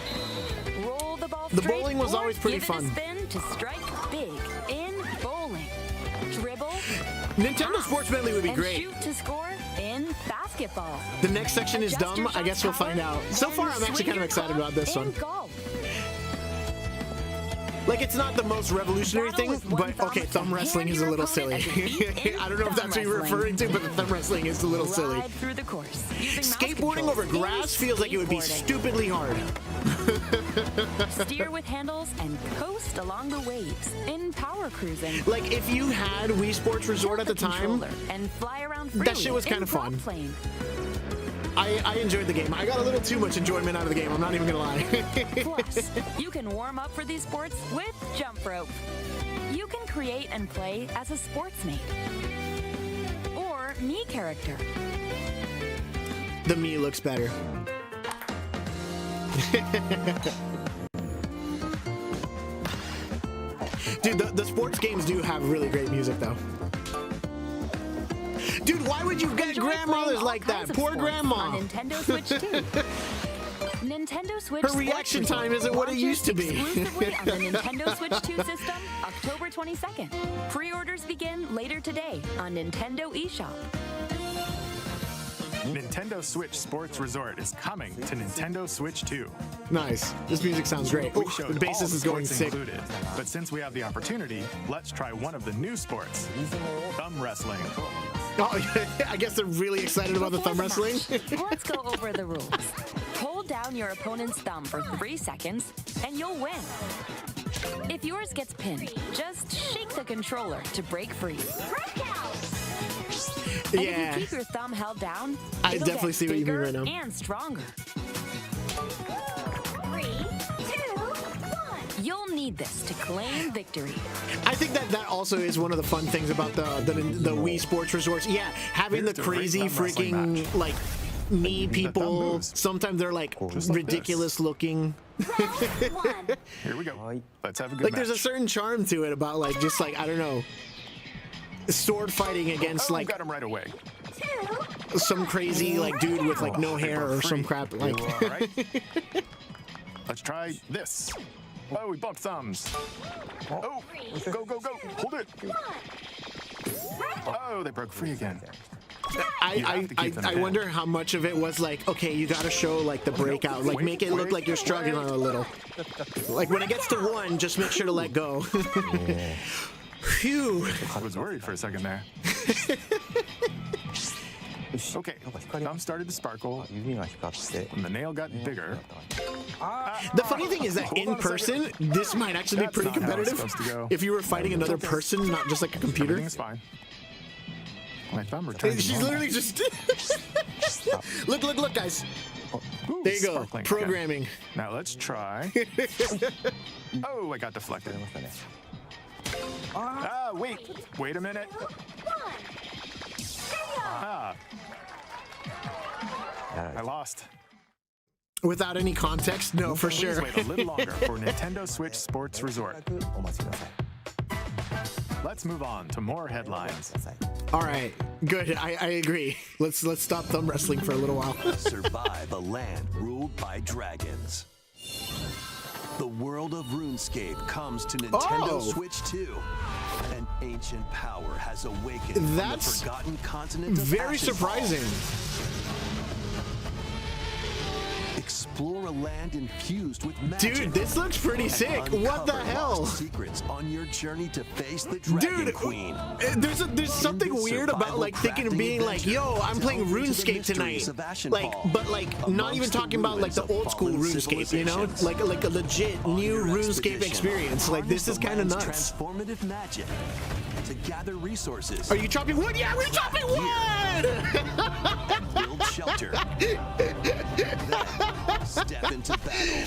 Roll the ball the bowling was always pretty give fun. It a spin to strike big in bowling. Dribble. Nintendo Sports Medley would be great. Shoot to score in basketball. The next section is dumb. I guess we'll find out. So far, I'm actually kind of excited about this one. Like, it's not the most revolutionary thing, but okay, thumb wrestling is a little silly. I don't know if that's what you're referring to, but the thumb wrestling is a little silly. Skateboarding over grass feels like it would be stupidly hard. Steer with handles and coast along the waves in power cruising. Like, if you had Wii Sports Resort at the time, and fly around that shit was kind of fun. I enjoyed the game. I got a little too much enjoyment out of the game, I'm not even gonna lie. Plus, you can warm up for these sports with jump rope. You can create and play as a sportsmate or Mii character. The Mii looks better. Dude, the sports games do have really great music though. Dude, why would you get grandmothers like that? Poor grandma. On Nintendo Switch 2. Nintendo Switch Her reaction time isn't what it used to be. Exclusively on the Nintendo Switch 2 system, October 22nd. Pre-orders begin later today on Nintendo eShop. Nintendo Switch Sports Resort is coming to Nintendo Switch 2. Nice. This music sounds great. We Ooh, showed the bassist is going sick. Included, but since we have the opportunity, let's try one of the new sports, thumb wrestling. Oh, I guess they're really excited about the thumb wrestling. Let's go over the rules. Hold down your opponent's thumb for 3 seconds, and you'll win. If yours gets pinned, just shake the controller to break free. And if you keep your thumb held down, I it'll definitely get see what you mean bigger right now. and stronger. 3, 2, 1. You'll need this to claim victory. I think that also is one of the fun things about the Wii Sports Resorts. Yeah, having the crazy freaking like knee people. Sometimes they're like ridiculous looking. Here we go. Let's have a good Like match. there's a certain charm to it about like just like I don't know, sword fighting against like got him right away. some crazy like dude with like no hair or some crap like. All right. Let's try this. Oh, we bumped thumbs. Oh, go, go, go. Hold it. Oh, they broke free again. I wonder how much of it was like, okay, you gotta show like the breakout, like make it look like you're struggling a little. Like when it gets to 1, just make sure to let go. Phew. I was worried for a second there. Okay, thumb started to sparkle, and the nail got bigger. The funny thing is that in person, this might actually be pretty competitive. If you were fighting another person, not just like a computer. Everything's fine. My thumb returned. She's literally just look, guys. Ooh, there you go. sparkling Programming. again. Now let's try. Oh, I got deflected. Ah, wait a minute. Ah, I lost. Without any context, no, for Please sure. wait a little longer for Nintendo Switch Sports Resort. Let's move on to more headlines. All right, good. I agree. Let's stop thumb wrestling for a little while. Survive a land ruled by dragons. The world of RuneScape comes to Nintendo Switch 2. An ancient power has awakened That's from the forgotten continent of very Ashenfall. surprising. Explore a land infused with magic. Dude, this looks pretty sick. What the hell? Secrets on your journey to face the Dragon Queen. There's something weird about like thinking of being like, yo, I'm playing RuneScape tonight. Like, but like not even talking about like the old school RuneScape, you know? Like a legit new RuneScape experience. Like this is kind of nuts. Transformative magic to gather resources. Are you chopping wood? Yeah, we're chopping wood! Build shelter. Then step into battle.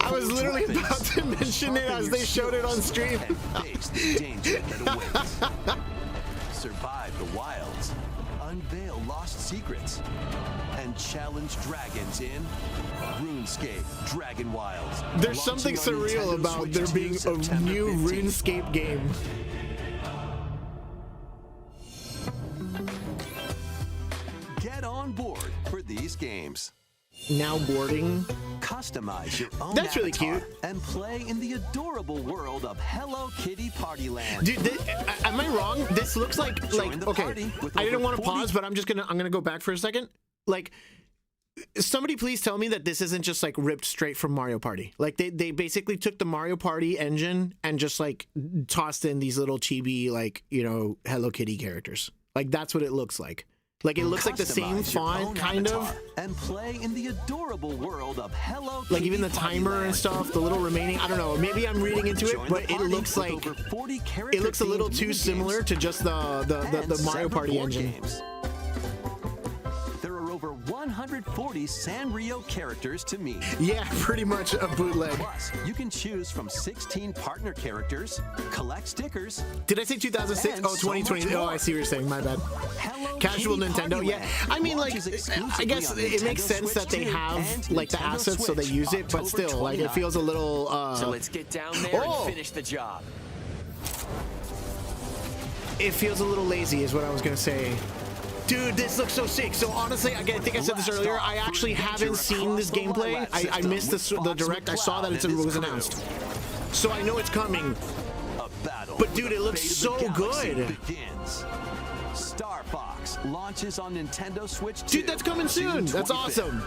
I was literally about to mention it as they showed it on stream. And face the danger that awaits. Survive the wilds. Unveil lost secrets. And challenge dragons in RuneScape Dragon Wilds. There's something surreal about there being a new RuneScape game. Get on board for these games. Now boarding. Customize your own That's really avatar cute. and play in the adorable world of Hello Kitty Partyland. Dude, am I wrong? This looks like okay. I didn't want to pause, but I'm gonna go back for a second. Like, somebody please tell me that this isn't just like ripped straight from Mario Party. Like they basically took the Mario Party engine and just like tossed in these little chibi like, you know, Hello Kitty characters. Like that's what it looks like. Like it looks like the same font kind of. And play in the adorable world of Hello Kitty. Like even the timer and stuff, the little remaining, I don't know, maybe I'm reading into it, but it looks like it looks a little too similar to just the Mario Party engine. There are over 140 Sanrio characters to meet. Yeah, pretty much a bootleg. Plus, you can choose from 16 partner characters, collect stickers. Did I say 2006? Oh, 2020. Oh, I see what you're saying. My bad. Casual Nintendo. Yeah, I mean, like, I guess it makes sense that they have like the assets, so they use it. But still, like, it feels a little. So let's get down there and finish the job. It feels a little lazy, is what I was gonna say. Dude, this looks so sick. So honestly, I think I said this earlier, I actually haven't seen this gameplay. I missed the direct. I saw that it was announced. So I know it's coming. But dude, it looks so good. Star Fox launches on Nintendo Switch 2. Dude, that's coming soon. That's awesome.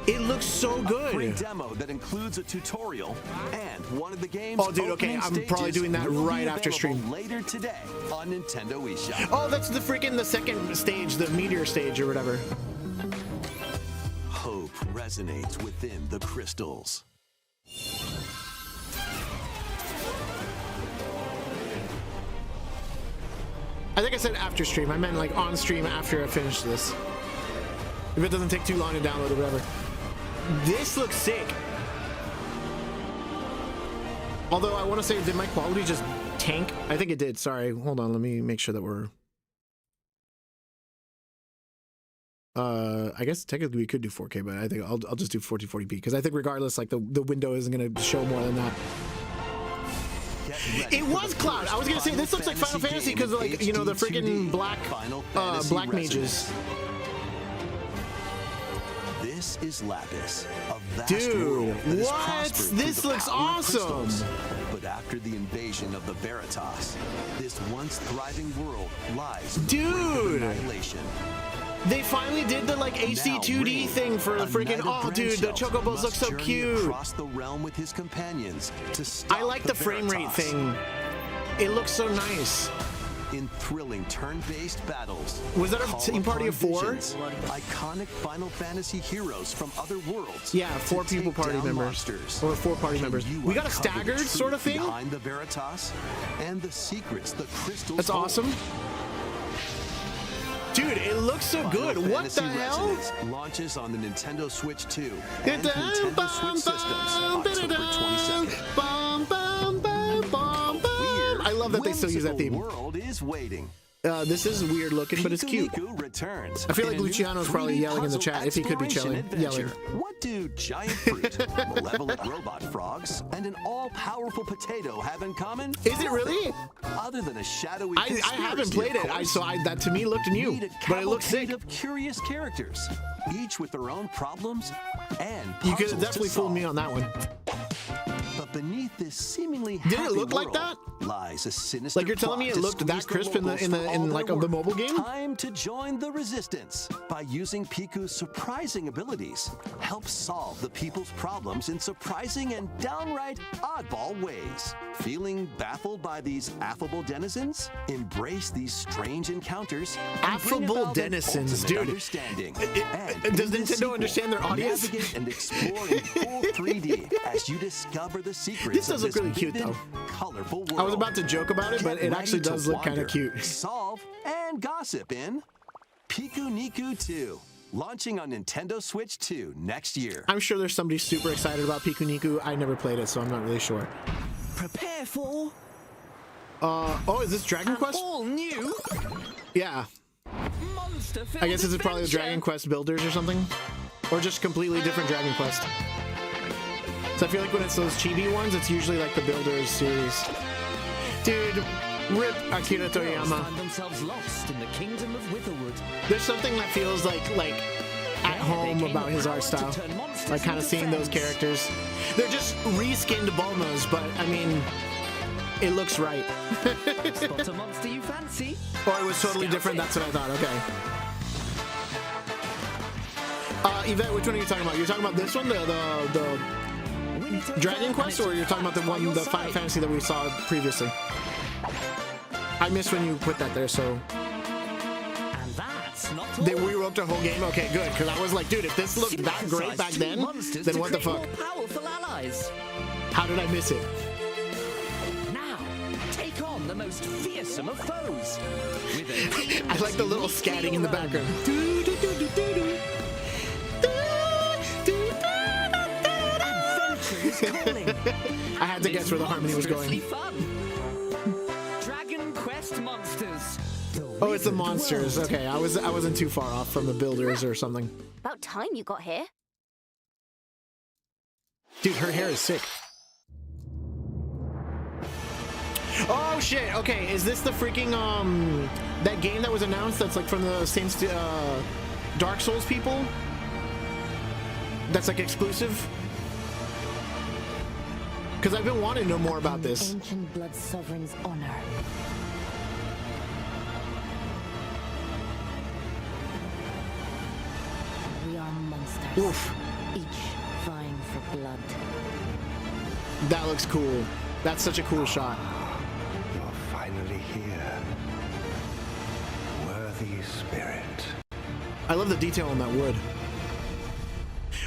It looks so A good. free demo that includes a tutorial and one of the game's Oh, dude, okay, opening I'm probably stages doing that will be right after available stream. later today on Nintendo eShop. Oh, that's the second stage, the meteor stage or whatever. Hope resonates within the crystals. I think I said after stream. I meant like on stream after I finish this. If it doesn't take too long to download or whatever. This looks sick. Although I want to say, did my quality just tank? I think it did. Sorry. Hold on. Let me make sure that we're... I guess technically we could do 4K, but I think I'll just do 1440p because I think regardless, like the window isn't going to show more than that. It was Cloud. I was gonna say this looks like Final Fantasy because like, you know, the freaking black mages. This is Lapis, a vast Dude, world that has what? prospered through This the looks power of awesome. crystals. But after the invasion of the Veritas, this once thriving world lies on the brink of Dude. annihilation. They finally did the like HD 2D thing for the freaking. Oh, dude, the chocobos look so cute. Across the realm with his companions to stop I like the frame rate Veritas. thing. It looks so nice. In thrilling turn-based battles. Was that a call team party of upon 4? visions, iconic Final Fantasy heroes from other worlds. Yeah, to 4 people take party down members. monsters. Or 4 party Can members. you We got a uncover the staggered truth sort of thing? behind the Veritas and the secrets the crystals That's hold? awesome. Dude, it looks so good. Final What the Fantasy hell? Resonance launches on the Nintendo Switch 2 and Nintendo Switch systems October 22nd. I love that they still use that theme. World is waiting. This is weird looking, but it's cute. Piku I returns feel like in a new Luciano's probably 3D yelling in the puzzle chat if he could be exploration yelling. adventure. What do giant fruit, malevolent robot frogs, and an all-powerful potato have in common? Is it really? Other than a shadowy I haven't played it. That to me looked new, but it looks sick. Of curious characters, each with their own problems and You could puzzles have to definitely fooled me solve. on that one. But beneath this seemingly Did it happy look like world that? lies a sinister Like you're telling me plot it to looked that squeeze the crisp in the locals in for the all in their like of the worth. mobile game? Time to join the resistance by using Piku's surprising abilities. Help solve the people's problems in surprising and downright oddball ways. Feeling baffled by these affable denizens? Embrace these strange encounters. and bring Affable about an denizens, ultimate dude. Understanding. And Does in this Nintendo sequel, understand their audience? Navigate and explore in full 3D as you discover the secrets This does of look really cute, vivid, though. colorful world. I was about to joke about it, but Get it ready actually to does look kind of wander, cute. Solve and gossip in Piku Niku 2, launching on Nintendo Switch 2 next year. I'm sure there's somebody super excited about Piku Niku. I never played it, so I'm not really sure. Prepare for Oh, is this Dragon Quest? all new Yeah. monster. I guess this is probably the Dragon Quest builders or something, or just completely different Dragon Quest. So I feel like when it's those chibi ones, it's usually like the builders series. Dude, rip Akira Toriyama. Find themselves lost in the kingdom of Witherwood. There's something that feels like at home about his art style. Like kind of seeing those characters. They're just reskinned Bulmas, but I mean, it looks right. Spot a monster you fancy? Or it was totally different. That's what I thought. Okay. Yvette, which one are you talking about? You're talking about this one, the Dragon Quest, or you're talking about the one, the Final Fantasy that we saw previously? I missed when you put that there, so. And that's not all. They rewrote the whole game? Okay, good, because I was like, dude, if this looked that great back then, then what the fuck? More powerful allies. How did I miss it? Now, take on the most fearsome of foes. With a I like the little scatting in the background. I had to guess where the harmony was going. Fun. Dragon Quest Monsters. Oh, it's the monsters. Okay, I wasn't too far off from the builders or something. About time you got here. Dude, her hair is sick. Oh shit! Okay, is this the freaking that game that was announced? That's like from the same Dark Souls people. That's like exclusive. Because I've been wanting to know more about this. Ancient Blood Sovereign's honor. We are monsters. Oof. each vying for blood. That looks cool. That's such a cool shot. You're finally here. Worthy spirit. I love the detail on that wood.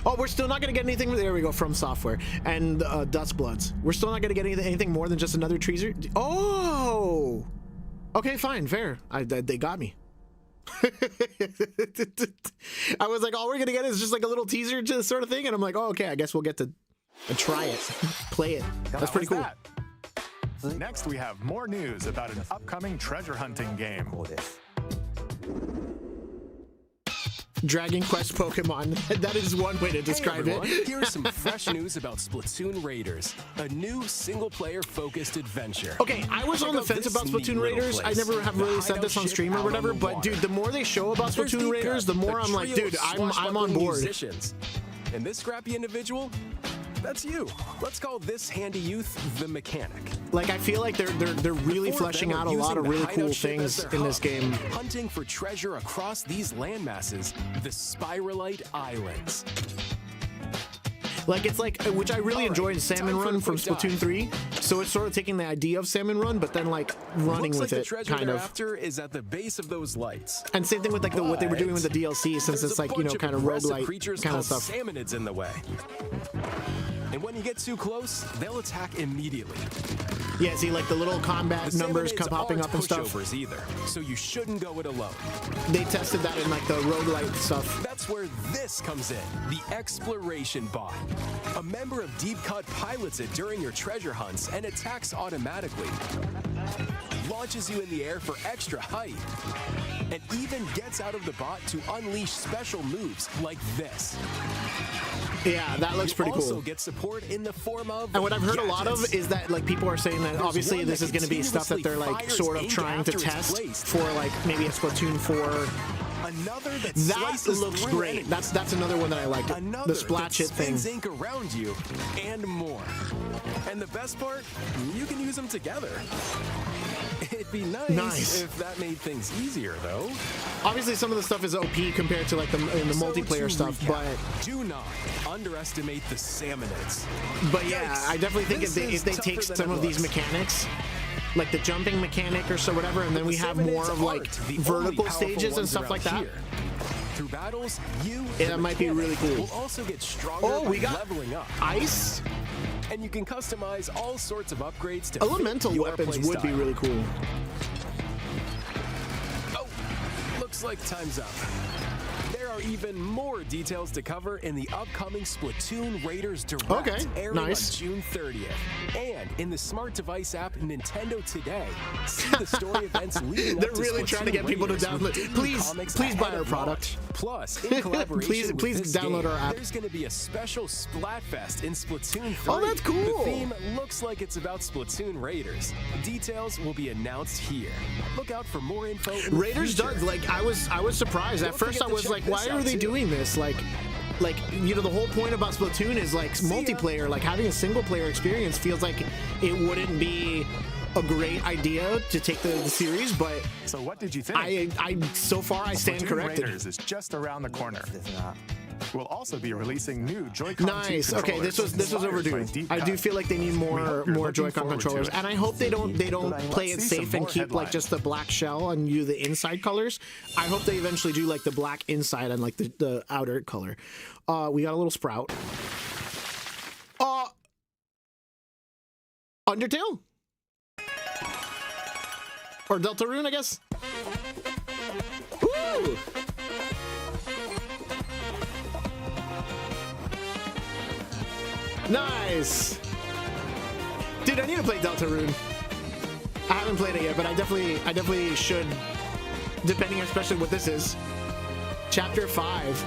Oh, we're still not going to get anything. There we go, From Software. And Dustbloods. We're still not going to get anything more than just another teaser. Oh! Okay, fine, fair. They got me. I was like, all we're going to get is just like a little teaser to sort of thing. And I'm like, oh, okay, I guess we'll get to try it, play it. That's pretty cool. Next, we have more news about an upcoming treasure hunting game. Dragon Quest Pokemon. That is one way to describe it. Here's some fresh news about Splatoon Raiders, a new single-player focused adventure. Okay, I was on the fence about Splatoon Raiders. I never have really said this on stream or whatever, but dude, the more they show about Splatoon Raiders, the more I'm like, dude, I'm on board. And this scrappy individual, that's you. Let's call this handy youth the mechanic. Like, I feel like they're really fleshing out a lot of really cool things in this game. Hunting for treasure across these landmasses, the Spiralite Islands. Like, it's like, which I really enjoy in Salmon Run from Splatoon 3. So it's sort of taking the idea of Salmon Run, but then like running with it, kind of. After is at the base of those lights. And same thing with like what they were doing with the DLC, since it's like, you know, kind of roguelite kind of stuff. Salmonids in the way. And when you get too close, they'll attack immediately. Yeah, see, like the little combat numbers come popping up and stuff. Either, so you shouldn't go it alone. They tested that in like the roguelite stuff. That's where this comes in, the Exploration Bot. A member of Deep Cut pilots it during your treasure hunts and attacks automatically. Launches you in the air for extra height. And even gets out of the bot to unleash special moves like this. Yeah, that looks pretty cool. Also get support in the form of and what I've heard a lot of is that like people are saying that obviously this is going to be stuff that they're like sort of trying to test for like maybe a Splatoon 4. That looks great. That's another one that I liked. The splash hit thing. Ink around you and more. And the best part, you can use them together. It'd be nice if that made things easier, though. Obviously, some of the stuff is OP compared to like the multiplayer stuff, but do not underestimate the Salmonids. But yeah, I definitely think if they take some of these mechanics, like the jumping mechanic or so whatever, and then we have more of like vertical stages and stuff like that. Through battles, that might be really cool. We'll also get stronger we got leveling up. Ice. And you can customize all sorts of upgrades to elemental weapons would be really cool. Oh, looks like time's up. There are even more details to cover in the upcoming Splatoon Raiders Direct airing on June 30th. And in the smart device app Nintendo Today, see the story events leading They're up to really Splatoon trying to get people to download. Please buy our product. Plus, in collaboration please with this download game, our app. there's going to be a special Splatfest in Splatoon 3. Oh, that's cool. The theme looks like it's about Splatoon Raiders. Details will be announced here. Look out for more info in the Raiders future. does, like, I was surprised. At first I was like, why are they doing this? Like, you know, the whole point about Splatoon is like multiplayer. Like having a single player experience feels like it wouldn't be a great idea to take the series, but so what did you think? I so far I stand corrected. Raiders is just around the corner. We'll also be releasing new Joy-Con nice. Okay, this was overdue. I do feel like they need more Joy-Con controllers, and I hope they don't play it safe and keep like just the black shell and do the inside colors. I hope they eventually do like the black inside and like the outer color. We got a little Sprout. Undertale? Or Deltarune, I guess? Woo! Nice! Dude, I need to play Deltarune. I haven't played it yet, but I definitely should, depending especially what this is. Chapter 5.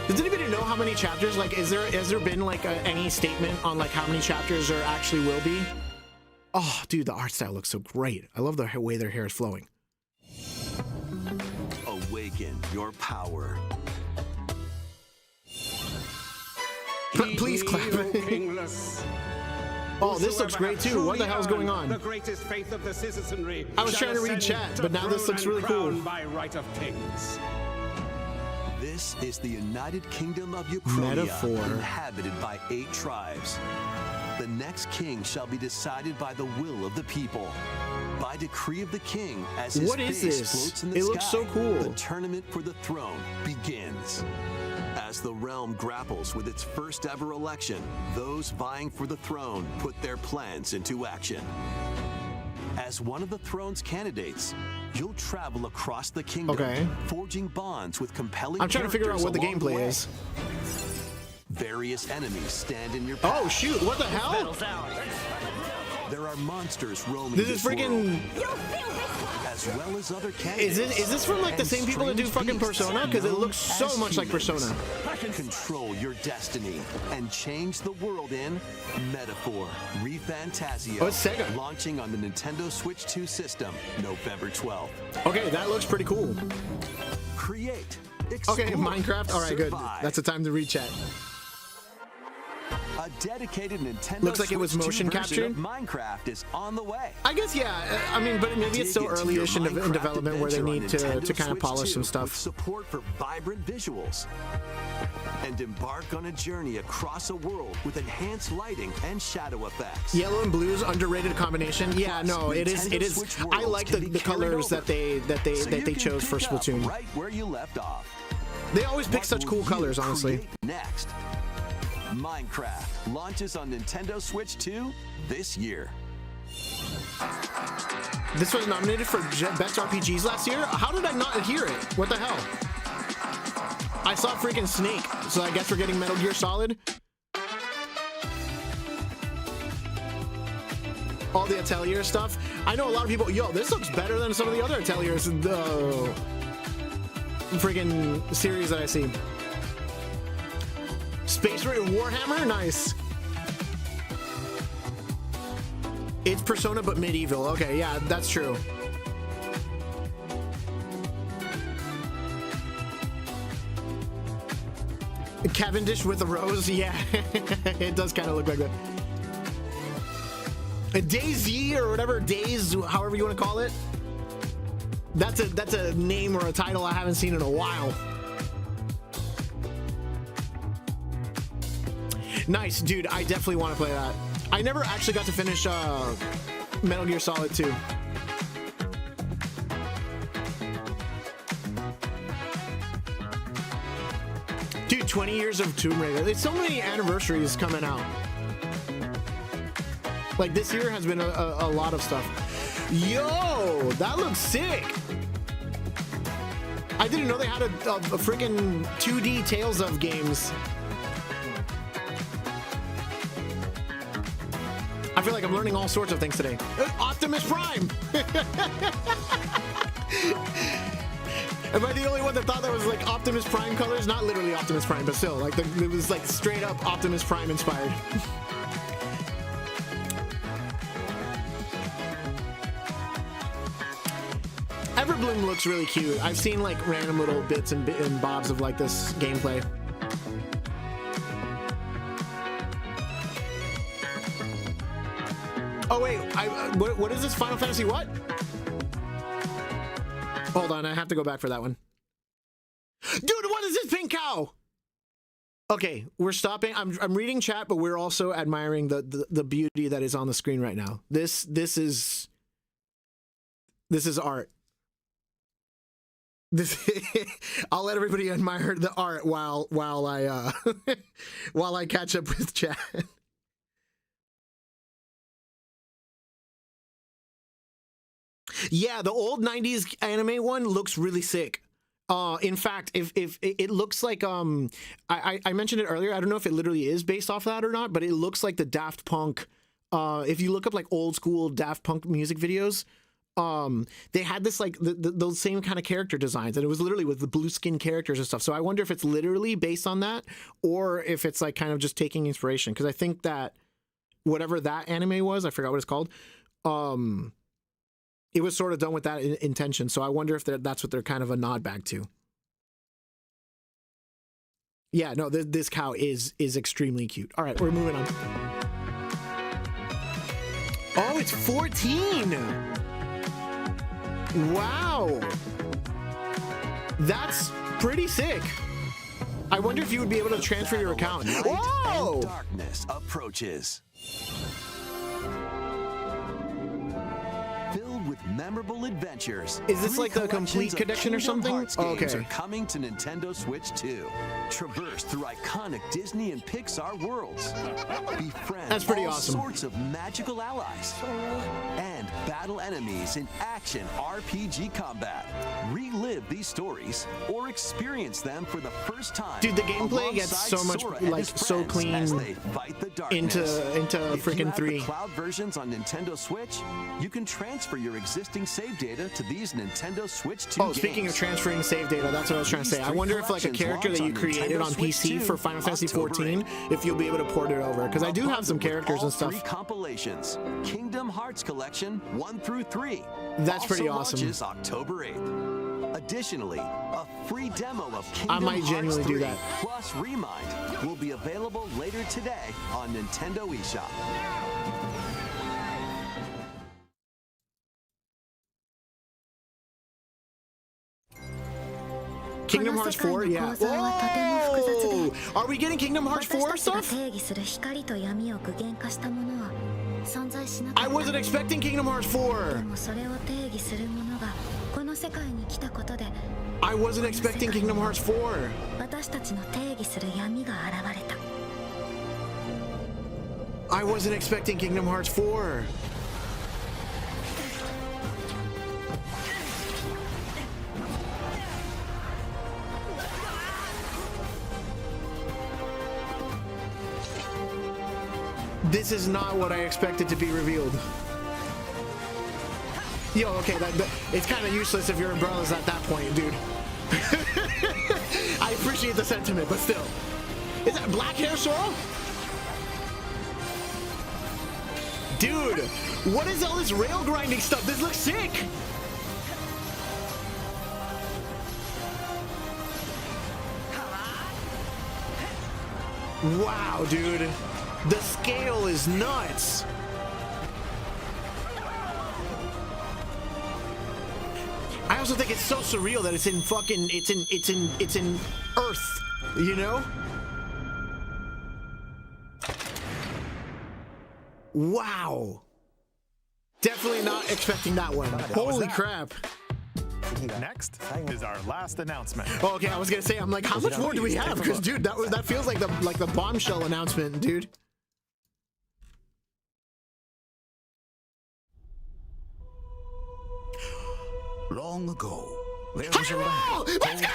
Does anybody know how many chapters? Like, has there been like any statement on like how many chapters there actually will be? Oh, dude, the art style looks so great. I love the way their hair is flowing. Awaken your power. Please clap. Oh, this looks great too. What the hell is going on? The greatest faith of the citizenry. I was trying to read chat, but now this looks really cool. By right of kings. This is the United Kingdom of Ukraine, Metaphor. inhabited by 8 tribes. The next king shall be decided by the will of the people. By decree of the king, as his What is face this? floats in the It sky, looks so cool. the tournament for the throne begins. As the realm grapples with its first ever election, those vying for the throne put their plans into action. As one of the throne's candidates, you'll travel across the kingdom, Okay. forging bonds with compelling I'm trying to figure out what the characters along gameplay way. is. Various enemies stand in your path. Oh shoot! What the hell? There are monsters roaming This is freaking. world, as well as other candidates. Is this from like the and same people that do strange fucking beasts Persona? Because it known looks so as much like humans. Persona. Control your destiny and change the world in Metaphor ReFantazio. Oh, it's Sega. Launching on the Nintendo Switch 2 system November 12th. Okay, that looks pretty cool. Create. Okay, explore, Minecraft. All right, good. survive. That's the time to read chat. A dedicated Nintendo Looks like it was Switch 2 motion version captured. of Minecraft is on the way. I guess yeah. I mean, but maybe it's Dig still into early-ish your in Minecraft development where they adventure on need to Nintendo kind of Switch polish 2 some with stuff. support for vibrant visuals. And embark on a journey across a world with enhanced lighting and shadow effects. Yellow and blue's underrated combination. Yeah, Plus, no, it is. It Nintendo is. Switch I worlds like can the be carried colors over. that they So you can chose for pick up Splatoon. right where you left off. They always pick What such will cool you colors, honestly. create next, Minecraft launches on Nintendo Switch 2 this year. This was nominated for Best RPGs last year. How did I not hear it? What the hell? I saw freaking Snake, so I guess we're getting Metal Gear Solid. All the Atelier stuff. I know a lot of people. Yo, this looks better than some of the other Ateliers. Freaking series that I see. Space Warhammer, nice. It's Persona but medieval. Okay, yeah, that's true. Cavendish with a rose, yeah. It does kind of look like that. DayZ or whatever, Days, however you want to call it. That's a name or a title I haven't seen in a while. Nice, dude. I definitely want to play that. I never actually got to finish Metal Gear Solid 2. Dude, 20 years of Tomb Raider. There's so many anniversaries coming out. Like this year has been a lot of stuff. Yo, that looks sick. I didn't know they had a freaking 2D Tales of games. I feel like I'm learning all sorts of things today. Optimus Prime! Am I the only one that thought that was like Optimus Prime colors? Not literally Optimus Prime, but still, like it was like straight up Optimus Prime inspired. Everbloom looks really cute. I've seen like random little bits and bobs of like this gameplay. Oh wait, what is this? Final Fantasy what? Hold on, I have to go back for that one. Dude, what is this pink cow? Okay, we're stopping. I'm reading chat, but we're also admiring the beauty that is on the screen right now. This is art. I'll let everybody admire the art while I while I catch up with chat. Yeah, the old 90s anime one looks really sick. In fact, if it looks like I mentioned it earlier, I don't know if it literally is based off that or not, but it looks like the Daft Punk. If you look up like old school Daft Punk music videos, they had this like those same kind of character designs, and it was literally with the blue skin characters and stuff. So I wonder if it's literally based on that, or if it's like kind of just taking inspiration. Because I think that whatever that anime was, I forgot what it's called. It was sort of done with that intention. So I wonder if that's what they're kind of a nod back to. Yeah, no, this cow is extremely cute. All right, we're moving on. Oh, it's 14. Wow. That's pretty sick. I wonder if you would be able to transfer your account. Whoa! And darkness approaches. Filled with memorable adventures. Is this like the complete connection or something? Oh, okay. Are coming to Nintendo Switch 2. Traverse through iconic Disney and Pixar worlds. Befriend That's pretty all awesome. sorts of magical allies. And battle enemies in action RPG combat. Relive these stories or experience them for the first time. Dude, the gameplay gets so much like so clean into freaking 3. Cloud versions on Nintendo Switch, you can transfer your existing save data to these Nintendo Switch 2 games. Speaking of transferring save data, that's what I was trying to say. I wonder if like a character that you created on PC for Final Fantasy 14, if you'll be able to port it over, because I do have some characters and stuff. 3 compilations, Kingdom Hearts Collection 1 through 3. That's pretty awesome. Launches October 8th. Additionally, a free demo of Kingdom I might genuinely Hearts 3 do that. plus Remind will be available later today on Nintendo eShop. Kingdom Hearts 4? Yeah. Whoa! Are we getting Kingdom Hearts 4 stuff? I wasn't expecting Kingdom Hearts 4! I wasn't expecting Kingdom Hearts 4! I wasn't expecting Kingdom Hearts 4! This is not what I expected to be revealed. Yo, okay, it's kind of useless if you're umbrellas at that point, dude. I appreciate the sentiment, but still. Is that black hair, Sora? Dude, what is all this rail grinding stuff? This looks sick! Wow, dude. The scale is nuts. I also think it's so surreal that it's in fucking it's in Earth, you know? Wow. Definitely not expecting that one. Holy crap. Next is our last announcement. Oh, okay, I was gonna say, I'm like, how much more do we have? Because dude, that feels like the bombshell announcement, dude. Long ago, there was a land Let's go!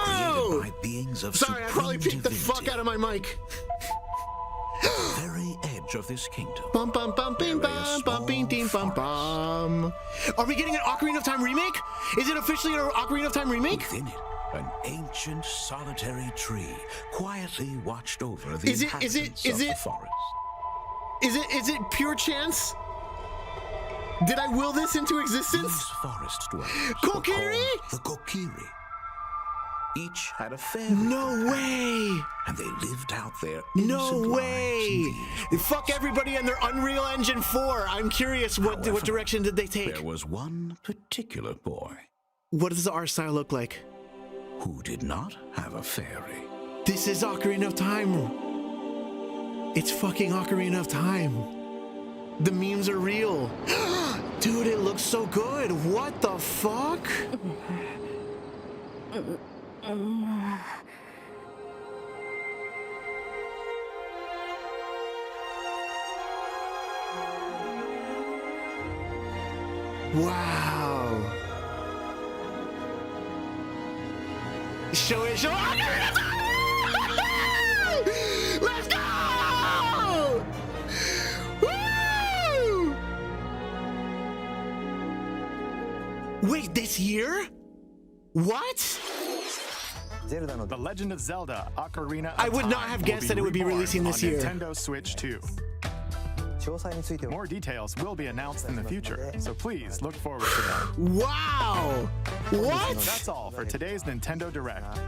created by beings of Sorry, I probably picked the fuck out of my mic. the very edge of this kingdom. Bum bum bum bing bum bum bing ding bum bum. Are we getting an Ocarina of Time remake? Is it officially an Ocarina of Time remake? Within it, an ancient solitary tree quietly watched over the Is it the forest. Is it pure chance? Did I will this into existence? These forest dwellers Kokiri? the Kokiri. Each had a fairy. No way! And they lived out their No innocent way! lives in Fuck everybody and their Unreal Engine 4. I'm curious what direction did they take? There was one particular boy. What does the art style look like? Who did not have a fairy. This is Ocarina of Time. It's fucking Ocarina of Time. The memes are real. Dude, it looks so good. What the fuck? Wow. Show it, show it. Let's go! Woo! Wait, this year? What? The Legend of Zelda Ocarina of I would not Time have will guessed be that it would be reborn releasing this on year. Nintendo Switch 2. More details will be announced in the future, so please look forward to them. Wow! What? That's all for today's Nintendo Direct.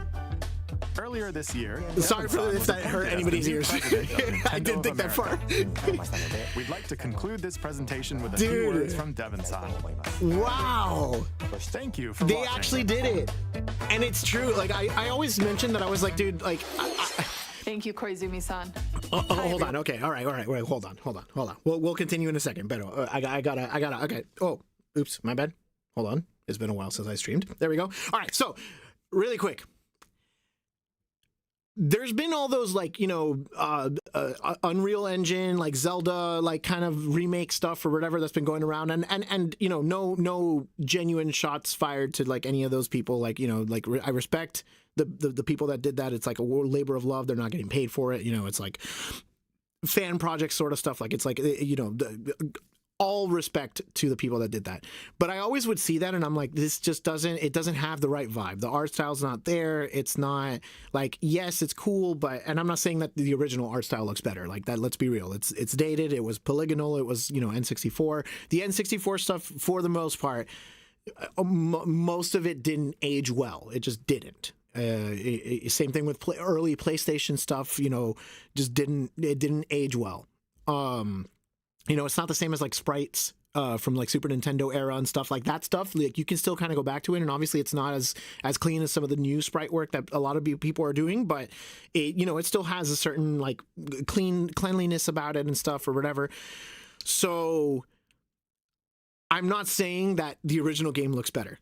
Earlier this year, sorry for Devon-san if was that hurt appointed as anybody's the new ears. president of Nintendo I didn't of think that far. America. We'd like to conclude this presentation with a few Dude. words from Devon-san. Wow. Thank you for They watching. actually did it. And it's true. Like, I always mentioned that I was like, dude, like, Thank you, Koizumi-san. hold on. Okay. All right. Wait, hold on. We'll continue in a second. But I gotta. Okay. Oh, oops. My bad. Hold on. It's been a while since I streamed. There we go. All right. So, really quick. There's been all those like, you know, Unreal Engine, like Zelda, like kind of remake stuff or whatever that's been going around, and you know, no genuine shots fired to like any of those people. Like, you know, like I respect the people that did that. It's like a labor of love. They're not getting paid for it. You know, it's like fan project sort of stuff. Like, it's like, you know, all respect to the people that did that. But I always would see that and I'm like, this just doesn't have the right vibe. The art style's not there. It's not like, yes, it's cool, but, and I'm not saying that the original art style looks better. Like that, let's be real. It's dated. It was polygonal. It was, you know, N64. The N64 stuff, for the most part, most of it didn't age well. It just didn't. Same thing with early PlayStation stuff, you know, just didn't age well. You know, it's not the same as like sprites from like Super Nintendo era and stuff like that stuff. Like you can still kind of go back to it, and obviously it's not as clean as some of the new sprite work that a lot of people are doing, but it, you know, it still has a certain like cleanliness about it and stuff or whatever. So I'm not saying that the original game looks better.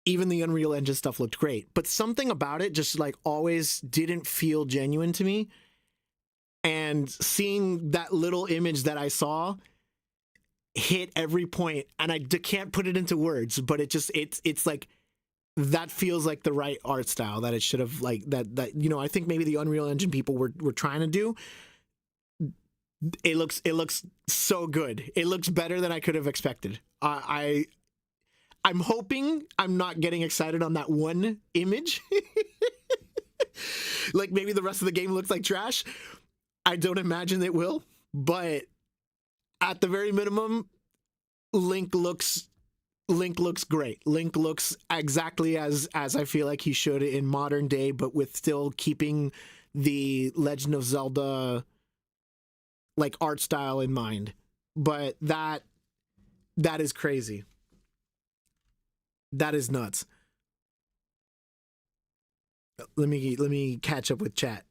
Even the Unreal Engine stuff looked great, but something about it just like always didn't feel genuine to me. And seeing that little image that I saw hit every point, and I can't put it into words, but it's like, that feels like the right art style that it should have, like that you know, I think maybe the Unreal Engine people were trying to do. It looks so good. It looks better than I could have expected. I'm hoping I'm not getting excited on that one image. Like maybe the rest of the game looks like trash. I don't imagine it will, but at the very minimum, Link looks great. Link looks exactly as I feel like he should in modern day, but with still keeping the Legend of Zelda like art style in mind. But that is crazy. That is nuts. Let me catch up with chat.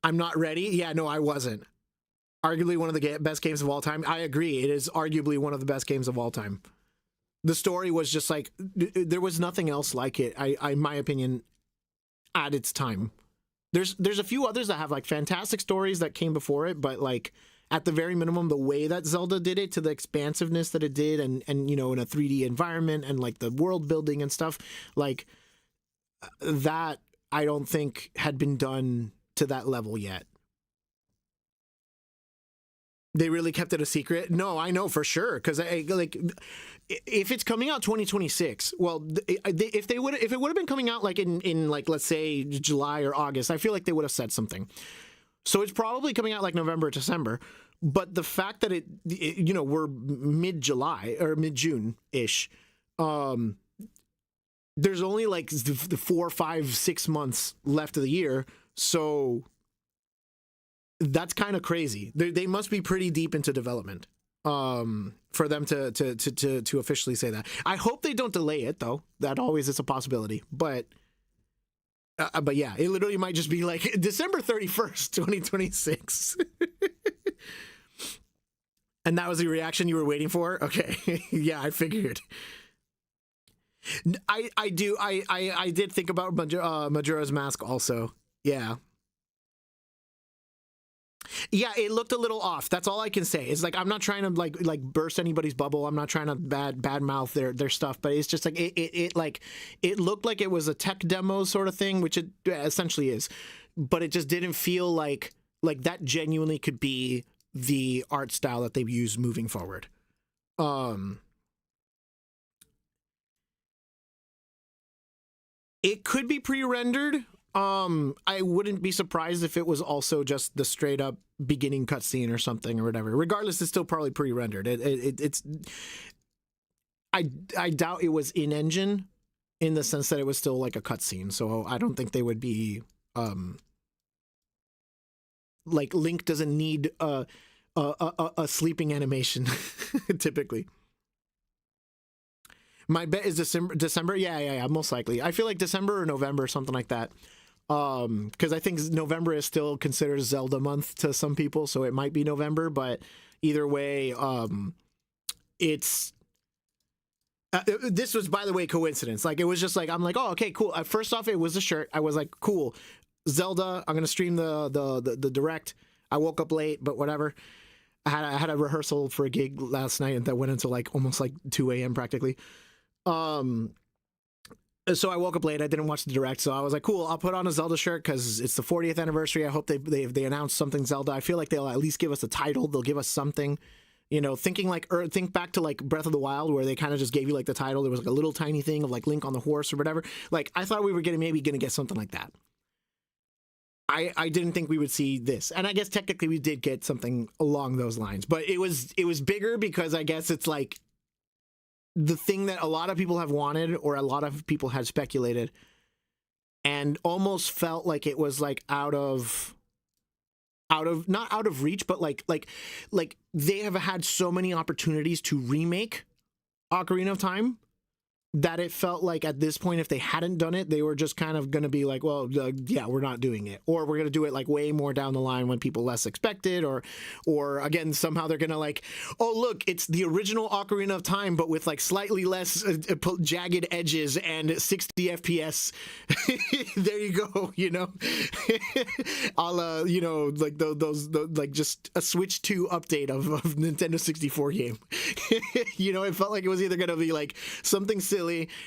I'm not ready. Yeah, no, I wasn't. Arguably one of the best games of all time. I agree. It is arguably one of the best games of all time. The story was just like, there was nothing else like it, in my opinion, at its time. There's a few others that have like fantastic stories that came before it, but like at the very minimum, the way that Zelda did it, to the expansiveness that it did, and you know, in a 3D environment and like the world building and stuff, like that, I don't think had been done to that level yet. They really kept it a secret. No, I know for sure, because like if it's coming out 2026, well, if it would have been coming out like in like, let's say July or August, I feel like they would have said something. So it's probably coming out like November, December. But the fact that it you know, we're mid-July or mid-June ish, there's only like the 4, 5, 6 months left of the year. So that's kind of crazy. They must be pretty deep into development for them to officially say that. I hope they don't delay it though. That always is a possibility. But yeah, it literally might just be like December 31st, 2026. And that was the reaction you were waiting for? Okay. Yeah, I figured. I did think about Majora's Mask also. Yeah. Yeah, it looked a little off. That's all I can say. It's like, I'm not trying to like burst anybody's bubble. I'm not trying to bad mouth their stuff, but it's just like it looked like it was a tech demo sort of thing, which it essentially is. But it just didn't feel like that genuinely could be the art style that they use moving forward. It could be pre-rendered. I wouldn't be surprised if it was also just the straight up beginning cutscene or something or whatever. Regardless, it's still probably pre-rendered. It's I doubt it was in engine. in the sense that it was still like a cutscene. So I don't think they would be like Link doesn't need a sleeping animation typically. My bet is December. Yeah, most likely. I feel like December or November, something like that. Because I think November is still considered Zelda month to some people, so it might be November. But either way, it's this was, by the way, coincidence. Like, it was just like, I'm like, oh, okay, cool. First off, it was a shirt. I was like, cool, Zelda. I'm gonna stream the direct. I woke up late, but whatever. I had a rehearsal for a gig last night, and that went until like almost like 2 a.m. practically. So I woke up late. I didn't watch the direct, so I was like, cool, I'll put on a Zelda shirt because it's the 40th anniversary. I hope they announce something Zelda. I feel like they'll at least give us a title. They'll give us something, you know, think back to like Breath of the Wild, where they kind of just gave you like the title. There was like a little tiny thing of like Link on the horse or whatever. Like, I thought we were maybe gonna get something like that. I didn't think we would see this, and I guess technically we did get something along those lines, but it was bigger because I guess it's like the thing that a lot of people have wanted, or a lot of people had speculated, and almost felt like it was like out of not out of reach, but like they have had so many opportunities to remake Ocarina of Time that it felt like at this point, if they hadn't done it, they were just kind of going to be like, well, yeah, we're not doing it, or we're going to do it like way more down the line when people less expect it, or again, somehow they're going to like, oh, look, it's the original Ocarina of Time, but with like slightly less jagged edges and 60 FPS. There you go, you know, you know, like those like just a Switch 2 update of Nintendo 64 game. You know, it felt like it was either going to be like something silly,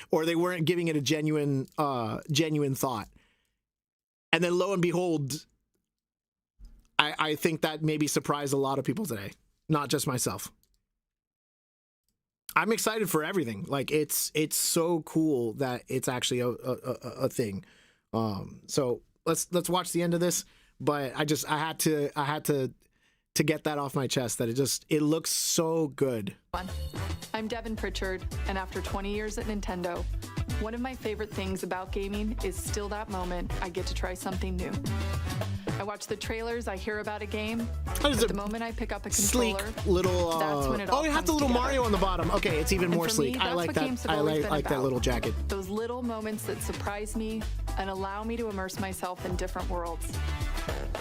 or they weren't giving it a genuine thought. And then lo and behold, I think that maybe surprised a lot of people today, not just myself. I'm excited for everything. Like, it's so cool that it's actually a thing. So let's watch the end of this. But I had to get that off my chest, that it looks so good. I'm Devin Pritchard, and after 20 years at Nintendo, one of my favorite things about gaming is still that moment I get to try something new. I watch the trailers, I hear about a game, but the moment I pick up a controller, sleek little, that's when it all it has comes the little together. Mario on the bottom. Okay, it's even more for sleek. me, I that's like what that. games have I always been like that about. little jacket. Those little moments that surprise me and allow me to immerse myself in different worlds.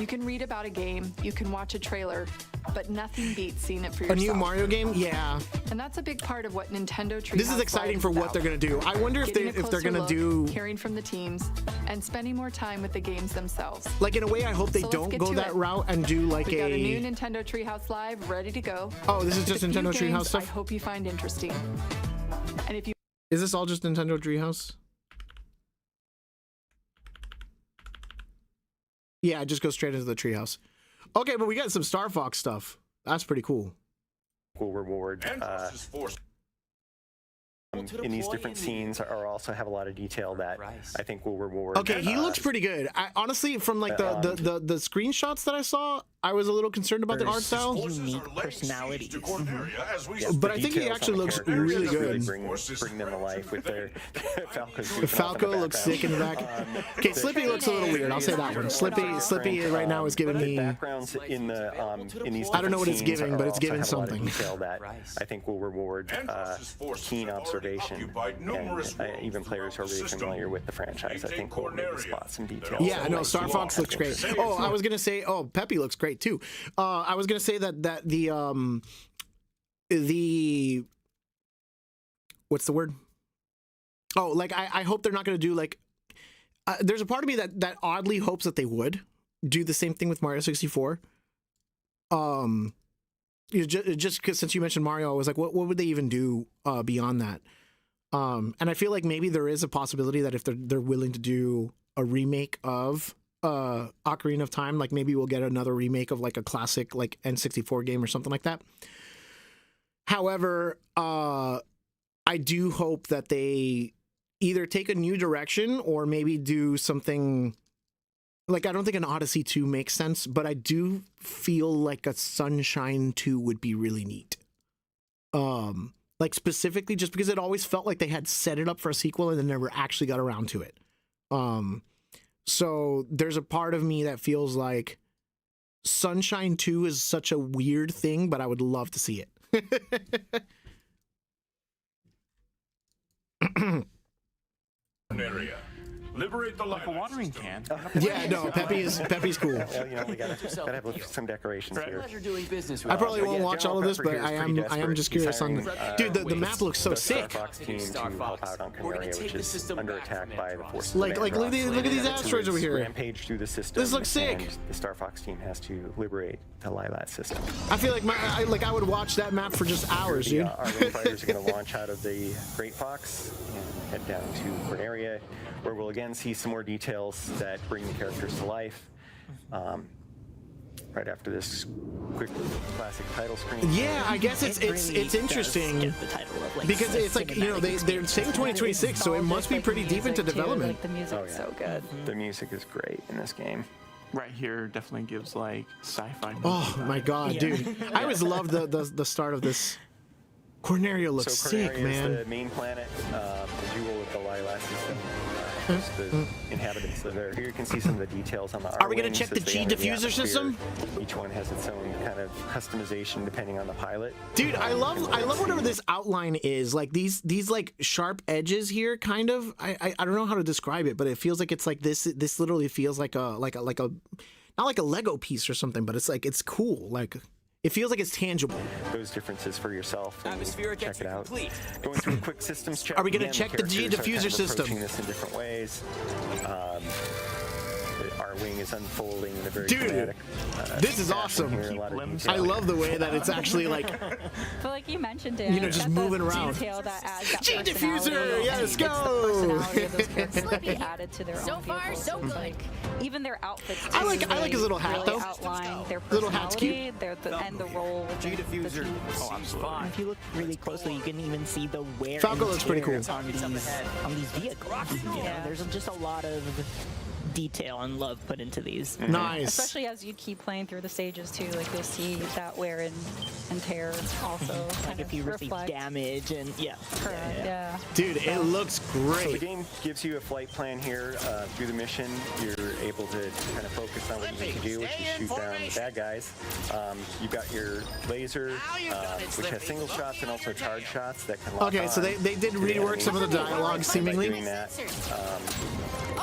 You can read about a game, you can watch a trailer, but nothing beats seeing it for yourself. A new Mario game? Yeah. And that's a big part of what Nintendo Treehouse This is exciting for what they're gonna do. I wonder if they're gonna do, hearing from the teams and spending more time with the games themselves. like, in a way, I hope they So let's don't get go to that it. route and do like We got a new Nintendo Treehouse Live ready to go. Oh, this is just With a few Nintendo Treehouse games stuff? I hope you find interesting. And if you Is this all just Nintendo Treehouse? Yeah, just go straight into the Treehouse. Okay, but we got some Star Fox stuff. That's pretty cool. Will reward in these different scenes are also have a lot of detail that I think will reward. Okay, he looks pretty good. Honestly, from like the screenshots that I saw, I was a little concerned about the art style. Unique personalities. But I think he actually looks really good. Bring them to life with their Falco. Falco looks sick in the back. Okay, Slippy looks a little weird. I'll say that one. Slippy right now is giving me. Backgrounds in these. I don't know what it's giving, but it's giving something. Detail that I think will reward keen observation, and even players who are really familiar with the franchise. I think will maybe spot some details. Yeah, no, Star Fox looks great. Oh, I was gonna say, Peppy looks great too. I was gonna say that the what's the word? Oh, like I hope they're not gonna do like. There's a part of me that oddly hopes that they would do the same thing with Mario 64. Just because since you mentioned Mario, I was like, what would they even do beyond that? And I feel like maybe there is a possibility that if they're willing to do a remake of Ocarina of Time, like maybe we'll get another remake of like a classic like N64 game or something like that. However, I do hope that they either take a new direction or maybe do something like, I don't think an Odyssey 2 makes sense, but I do feel like a Sunshine 2 would be really neat. like specifically just because it always felt like they had set it up for a sequel and then never actually got around to it. So there's a part of me that feels like Sunshine 2 is such a weird thing, but I would love to see it. Area. Liberate the like a watering can. Yeah, no, Pepe's cool. Well, you know, we gotta have some decorations here. Pleasure doing business with I probably you. won't watch all of this, but I am just curious on. Dude, the map looks so sick. Star Fox team to help out on Canaria, which is under attack by the forces. Like look at these asteroids over here. Rampage through the system. This looks sick. And the Star Fox team has to liberate the Lilat system. I feel like I would watch that map for just hours, dude. Our wing fighters are going to launch out of the Great Fox and head down to Corneria, where we'll again see some more details that bring the characters to life. Right after this quick classic title screen. Yeah, I guess it's interesting because it's like, you know, they're saying 2026, so it must be pretty deep into development. The music's so good. The music is great in this game. Right here definitely gives like sci-fi. Oh my god, dude! I always loved the start of this. Corneria looks sick, man. Is the main planet, the jewel of the Lilat system. The inhabitants live there. Here you can see some of the details on the. Are we gonna check the G diffuser system? Each one has its own kind of customization depending on the pilot. Dude, I love whatever this outline is. Like these like sharp edges here, kind of. I don't know how to describe it, but it feels like it's like this. This literally feels like a not like a Lego piece or something, but it's like it's cool. Like. It feels like it's tangible. Those differences for yourself. Check it out. Going through a quick systems check. Are we going to check the G diffuser system? Approaching this in different ways. Our wing is unfolding in a very dramatic. This is awesome. I love the way that it's actually like. But like you mentioned, Dan, you know, just moving around. Detail that adds that G diffuser, yeah, let's go. Personality of those characters can be added to their own vehicles. So far, so good. Like, even their outfits. I like his little hat though. Outline their little hat's cute. And the role. G diffuser. Oh, absolutely. If you look really closely, you can even see the wear. Falco looks pretty cool on these vehicles. You know, there's just a lot of detail and love put into these. Nice. Especially as you keep playing through the stages too, like you'll see that wear and tear also. Like if you receive damage and Correct. Yeah. Dude, it looks great. So the game gives you a flight plan here. Through the mission, you're able to kind of focus on what you need to do, which is shoot down the bad guys. You've got your laser, which has single shots and also charge shots that can lock Okay, so they did rework some of the dialogue seemingly. By doing that,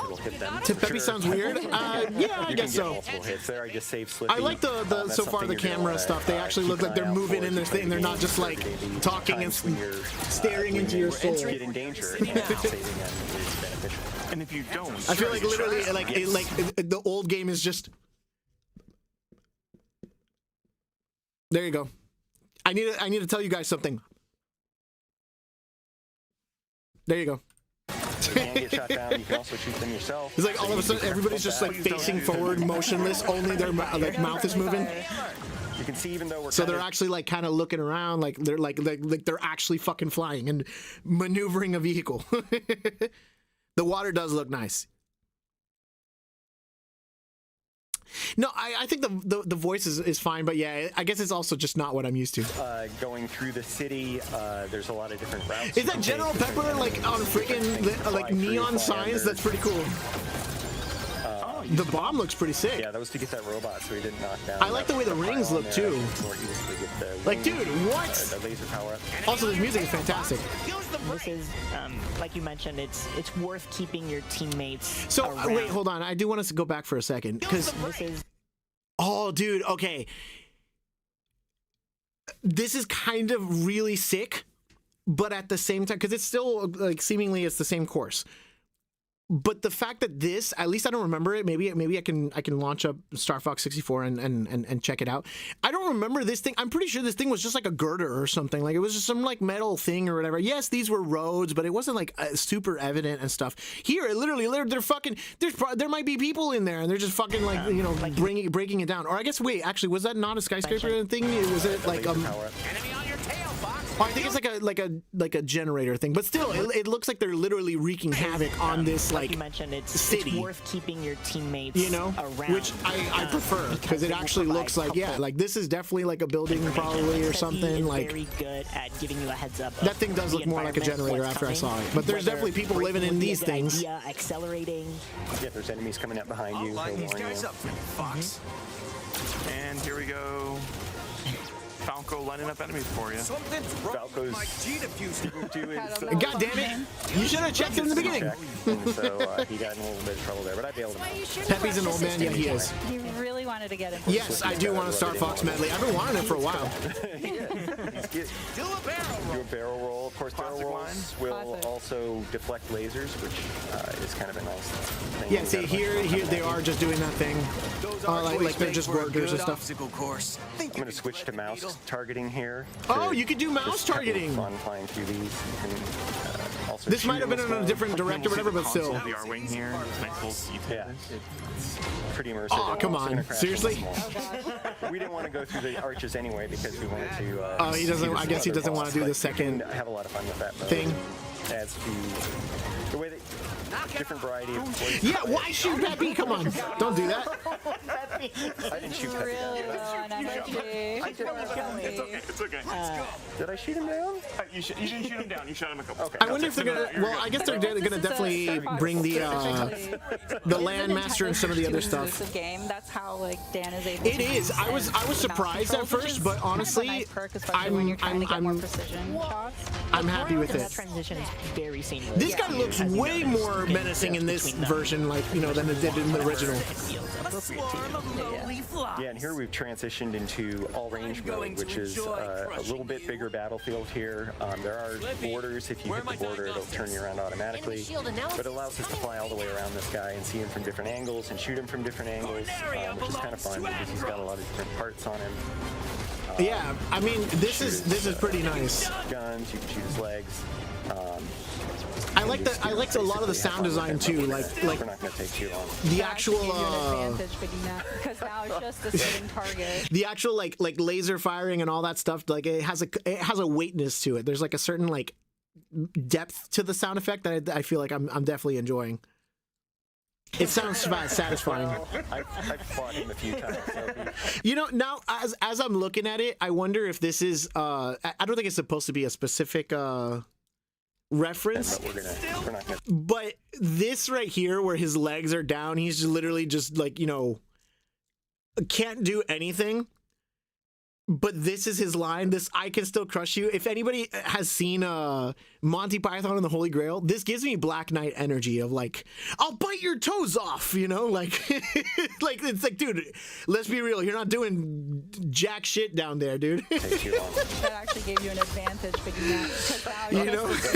it'll hit them. To Pepe sounds weird. Yeah, I guess so. Multiple hits there. I just saved Slippy. I like the so far the camera stuff. They actually look like they're moving in their thing. They're not just like talking and staring into your soul. Get in danger, and saving them is beneficial. And if you don't, I feel like literally like the old game is just. There you go. I need to tell you guys something. There you go. You can get shot down. You can also shoot them yourself. It's like all of a sudden everybody's just like facing forward, motionless. Only their mouth is moving. You can see, even though we're so they're actually like kind of looking around, like they're like they're actually fucking flying and maneuvering a vehicle. The water does look nice. No, I think the voice is fine, but yeah, I guess it's also just not what I'm used to. Going through the city, there's a lot of different routes. Is that General Pepper like on freaking like neon signs? That's pretty cool. The bomb looks pretty sick. Yeah, that was to get that robot so he didn't knock down. I like the way the rings look too. Like, dude, what? The laser power up. Also, the music is fantastic. This is, like you mentioned, it's worth keeping your teammates. So wait, hold on. I do want us to go back for a second because this is. Oh, dude. Okay. This is kind of really sick, but at the same time, because it's still like seemingly it's the same course. But the fact that this, at least I don't remember it. Maybe I can launch up Star Fox 64 and check it out. I don't remember this thing. I'm pretty sure this thing was just like a girder or something. Like it was just some like metal thing or whatever. Yes, these were roads, but it wasn't like super evident and stuff. Here, it literally, they're fucking. There might be people in there, and they're just fucking like like breaking it down. Or I guess wait, actually, was that not a skyscraper thing? Was it like Enemy on your tail, Fox. Oh, I think it's like a generator thing, but still, it looks like they're literally wreaking havoc on this like you mentioned, it's worth keeping your teammates around, which I prefer because it actually looks like like this is definitely like a building probably or something. Like very good at giving you a heads up. That thing does look more like a generator after I saw it, but there's definitely people living in these things. Accelerating. Yeah, if there's enemies coming up behind you, Line he'll these warn guys you. up for me, Fox. And here we go. Falco lining up enemies for you. Something's wrong Falco's with my G diffuser. God damn it! You should have checked him in the beginning. And so he got in a little bit of trouble there, but I bailed him out. Pepe's an old man. Yeah, he is. He really wanted to get in. Yes, I do want to start Fox Medley. I've been wanting it for a while. Do a barrel roll. Do a barrel roll. Of course, barrel rolls will also deflect lasers, which is kind of a nice thing. Yeah, see, here they are just doing that thing. Like they're just workers and stuff. I'm going to switch to mouse targeting here. Oh, you could do mouse targeting. Fun flying through these. You can, also this might have been in a different direct or whatever, but still. The R-wing here. Yeah, it's pretty immersive. Oh, come on. Seriously? We didn't want to go through the arches anyway because we wanted to. Oh, he doesn't. I guess he doesn't want to do the second have a lot of fun with that mode. thing. Adds to the way that different variety of voices. Yeah, why shoot Pepe? Come on, don't do that. I didn't shoot Pepe. Really low on energy. It's okay. It's okay. Did I shoot him down? You didn't shoot him down. You shot him a couple. Okay. I wonder if they're gonna. Well, I guess they're gonna definitely bring the Landmaster and some of the other stuff. Game. That's how like Dan is able. It is. I was surprised at first, but honestly, I'm happy with that it. transition is very seamless. This guy looks way more menacing in this version, like than it did in the original. Yeah, and here we've transitioned into all-range mode, which is a little bit bigger battlefield here. There are borders. If you hit the border, it'll turn you around automatically. But it allows us to fly all the way around this guy and see him from different angles and shoot him from different angles, which is kind of fun because he's got a lot of different parts on him. Yeah, I mean, this is pretty nice. Guns, you can shoot his legs. I liked a lot of the sound design too, like we're not gonna take too long. The actual because now it's just a sitting target. The actual like laser firing and all that stuff, like it has a weightness to it. There's like a certain like depth to the sound effect that I feel like I'm definitely enjoying. It sounds satisfying. I've fought him a few times. So now as I'm looking at it, I wonder if this is I don't think it's supposed to be a specific reference, we're not gonna. But this right here where his legs are down, he's literally just like can't do anything. But this is his line, this I can still crush you. If anybody has seen Monty Python and the Holy Grail, this gives me Black Knight energy of like, I'll bite your toes off, like like it's like, dude, let's be real, you're not doing jack shit down there, dude. That actually gave you an advantage picking that.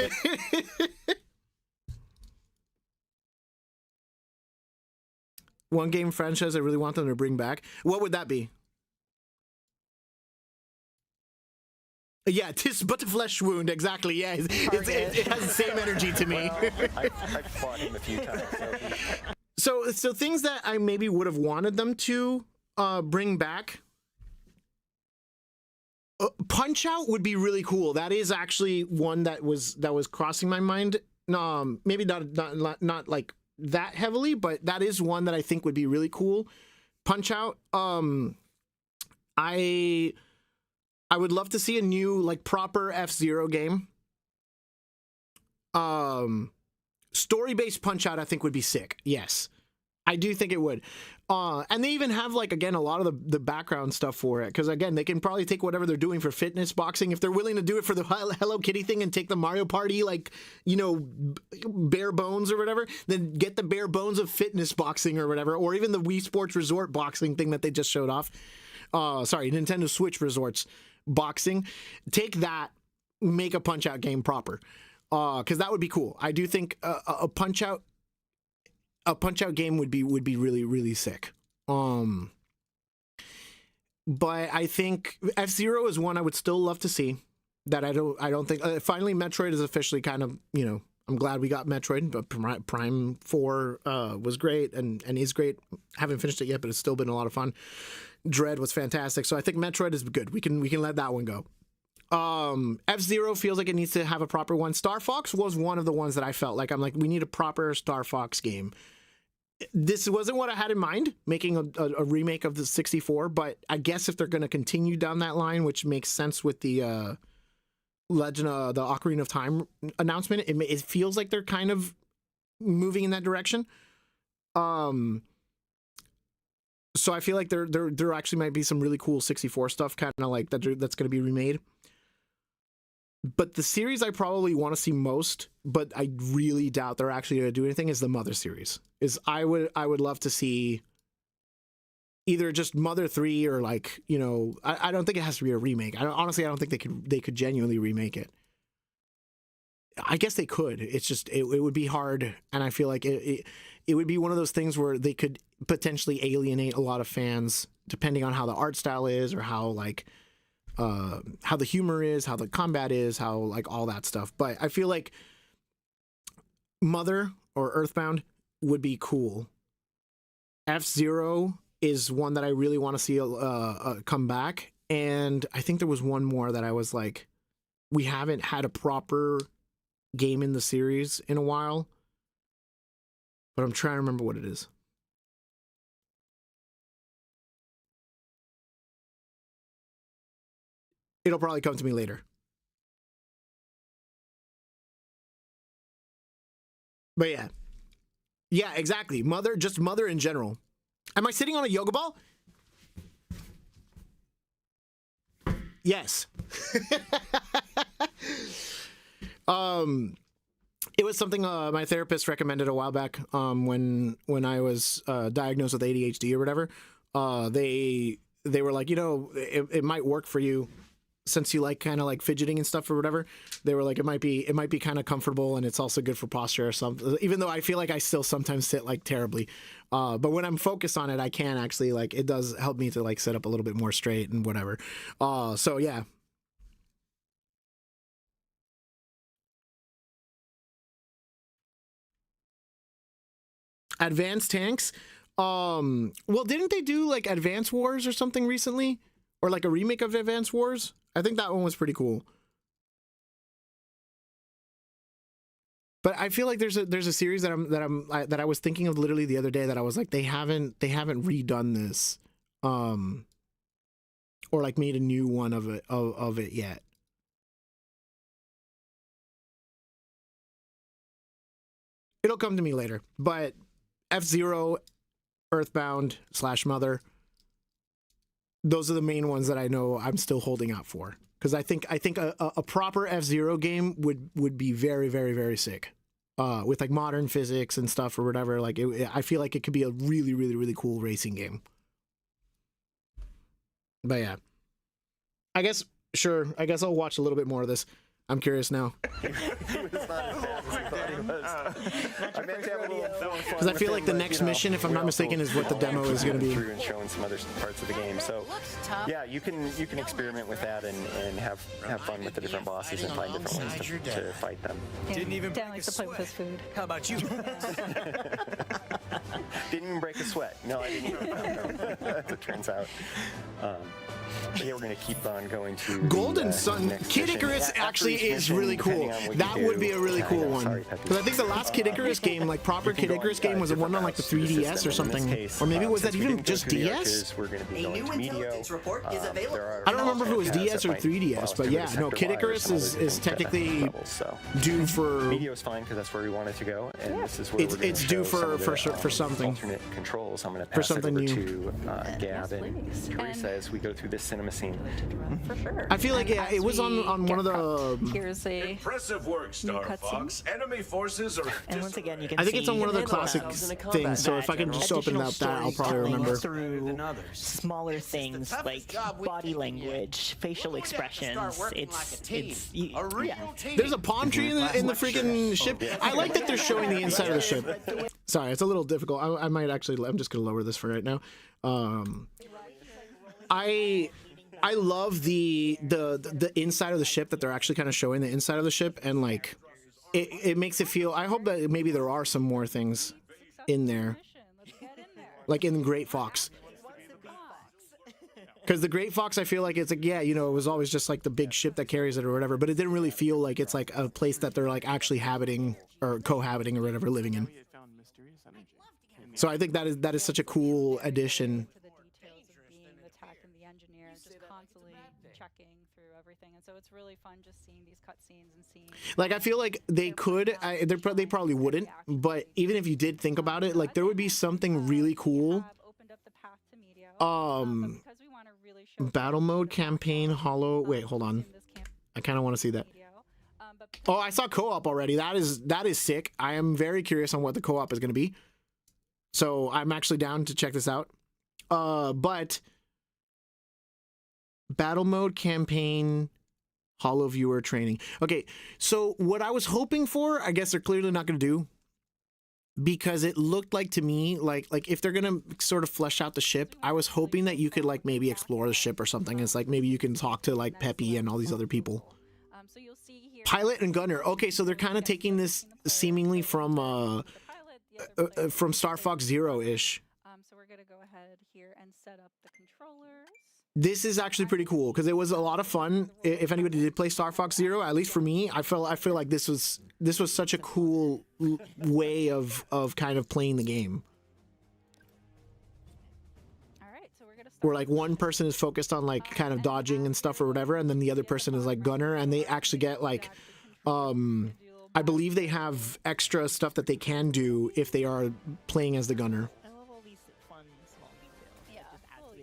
One game franchise I really want them to bring back. What would that be? Yeah, 'tis but a flesh wound, exactly. Yeah, it has the same energy to me. Well, I've fought him a few times. So things that I maybe would have wanted them to bring back. Punch Out would be really cool. That is actually one that was crossing my mind. Maybe not like that heavily, but that is one that I think would be really cool. Punch Out. I would love to see a new like proper F-Zero game. Story-based Punch-Out I think would be sick. Yes. I do think it would. And they even have like again a lot of the background stuff for it, because again they can probably take whatever they're doing for fitness boxing if they're willing to do it for the Hello Kitty thing and take the Mario Party like bare bones or whatever, then get the bare bones of fitness boxing or whatever, or even the Wii Sports Resort boxing thing that they just showed off. Sorry, Nintendo Switch Resorts boxing. Take that, make a Punch-Out game proper, because that would be cool. I do think a Punch-Out game would be really, really sick. But I think F-Zero is one I would still love to see. That I don't think finally Metroid is officially kind of, I'm glad we got Metroid, but Prime 4 was great and is great. Haven't finished it yet, but it's still been a lot of fun. Dread was fantastic, so I think Metroid is good. We can let that one go. F-Zero feels like it needs to have a proper one. Star Fox was one of the ones that I felt like, I'm like, we need a proper Star Fox game. This wasn't what I had in mind, making a remake of the 64, but I guess if they're going to continue down that line, which makes sense with the Legend of the Ocarina of Time announcement, it feels like they're kind of moving in that direction. So I feel like there actually might be some really cool 64 stuff kind of like that's going to be remade. But the series I probably want to see most, but I really doubt they're actually going to do anything, is the Mother series. I would love to see either just Mother 3 or like, you know, I don't think it has to be a remake. Honestly, I don't think they could genuinely remake it. I guess they could. It's just it would be hard, and I feel like it would be one of those things where they could potentially alienate a lot of fans depending on how the art style is, or how like how the humor is, how the combat is, how like all that stuff. But I feel like Mother or Earthbound would be cool. F-Zero is one that I really want to see come back, and I think there was one more that I was like, we haven't had a proper game in the series in a while, but I'm trying to remember what it is. It'll probably come to me later. But yeah. Yeah, exactly. Mother, just Mother in general. Am I sitting on a yoga ball? Yes. It was something my therapist recommended a while back when I was diagnosed with ADHD or whatever. They were like, you know, it might work for you since you like kind of like fidgeting and stuff or whatever. They were like, it might be kind of comfortable, and it's also good for posture or something, even though I feel like I still sometimes sit like terribly. But when I'm focused on it, I can actually like, it does help me to like sit up a little bit more straight and whatever. So yeah. Advanced Tanks. Well, didn't they do like Advance Wars or something recently, or like a remake of Advance Wars? I think that one was pretty cool. But I feel like there's a series that I was thinking of literally the other day that I was like, they haven't redone this, or like made a new one of it yet. It'll come to me later. But F-Zero, Earthbound / Mother, those are the main ones that I know I'm still holding out for, because I think a proper F-Zero game would be very, very, very sick, with like modern physics and stuff or whatever. Like I feel like it could be a really, really, really cool racing game. But yeah, I guess I'll watch a little bit more of this. I'm curious now. Because I feel like the next mission, if I'm not mistaken, is what the demo is going to be. And showing some other parts of the game. So yeah, you can experiment with that and have fun with the different bosses and find different ways to fight them. Didn't even Dan likes to play with his food. How about you? Didn't even break a sweat. No, I didn't even. As it turns out. But yeah, we're going to keep on going to Golden Sun. Kid Icarus actually is really cool. That would be a really cool one. Because I think the last Kid Icarus game, like proper Kid Icarus game, was the one on like the 3DS or something. Or maybe was that even just DS? We're going to be going to Medio. I don't remember if it was DS or 3DS, but yeah, no, Kid Icarus is technically due for. Medio is fine because that's where we wanted to go, and this is where it's due for something. Alternate controls. I'm going to pass it over to Gab and Teresa as we go through this cinema scene. For sure. I feel like it was on one of the. Here's a impressive work, Star Fox. Enemy forces are. And once again, you can. I think it's on one of the classic things. So if I can just open up that, I'll probably remember. Through smaller things like body language, facial expressions. Yeah. There's a palm tree in the freaking ship. I like that they're showing the inside of the ship. Sorry, it's a little difficult. I might actually. I'm just gonna lower this for right now. I love the inside of the ship, that they're actually kind of showing the inside of the ship, and like it makes it feel. I hope that maybe there are some more things in there, like in Great Fox. Because the Great Fox, I feel like it's like, yeah, you know, it was always just like the big ship that carries it or whatever, but it didn't really feel like it's like a place that they're like actually habiting or cohabiting or whatever, living in. So I think that is such a cool addition. To the details of being the tech and the engineer, just constantly checking through everything, and so it's really fun just seeing these cutscenes and seeing. Like I feel like they could, they probably wouldn't, but even if you did think about it, like there would be something really cool. Battle mode campaign hollow. Wait, hold on. I kind of want to see that. Oh, I saw co-op already. That is sick. I am very curious on what the co-op is going to be. So I'm actually down to check this out. But battle mode campaign hollow viewer training. Okay, so what I was hoping for, I guess they're clearly not going to do, because it looked like to me like if they're gonna sort of flesh out the ship, I was hoping that you could like maybe explore the ship or something. It's like maybe you can talk to like Peppy and all these other people. Pilot and gunner. Okay, so they're kind of taking this seemingly from Star Fox Zero-ish. So we're gonna go ahead here and set up the controllers. This is actually pretty cool because it was a lot of fun. If anybody did play Star Fox Zero, at least for me, I feel like this was such a cool way of kind of playing the game. All right, so we're gonna start. Where like one person is focused on like kind of dodging and stuff or whatever, and then the other person is like gunner, and they actually get like I believe they have extra stuff that they can do if they are playing as the gunner.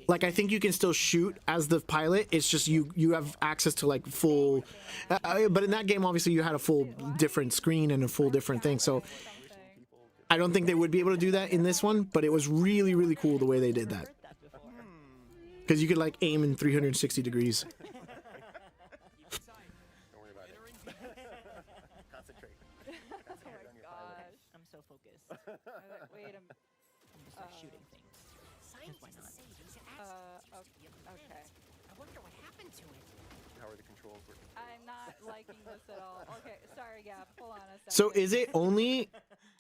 Like I think you can still shoot as the pilot. It's just you have access to like full, but in that game obviously you had a full different screen and a full different thing. So I don't think they would be able to do that in this one. But it was really really cool the way they did that, because you could like aim in 360 degrees. I'm so focused. Wait a minute. I'm just like shooting things. Why not? Okay. I wonder what happened to it. How are the controls working? I'm not liking this at all. Okay, sorry, Gab. Hold on a second. So is it only?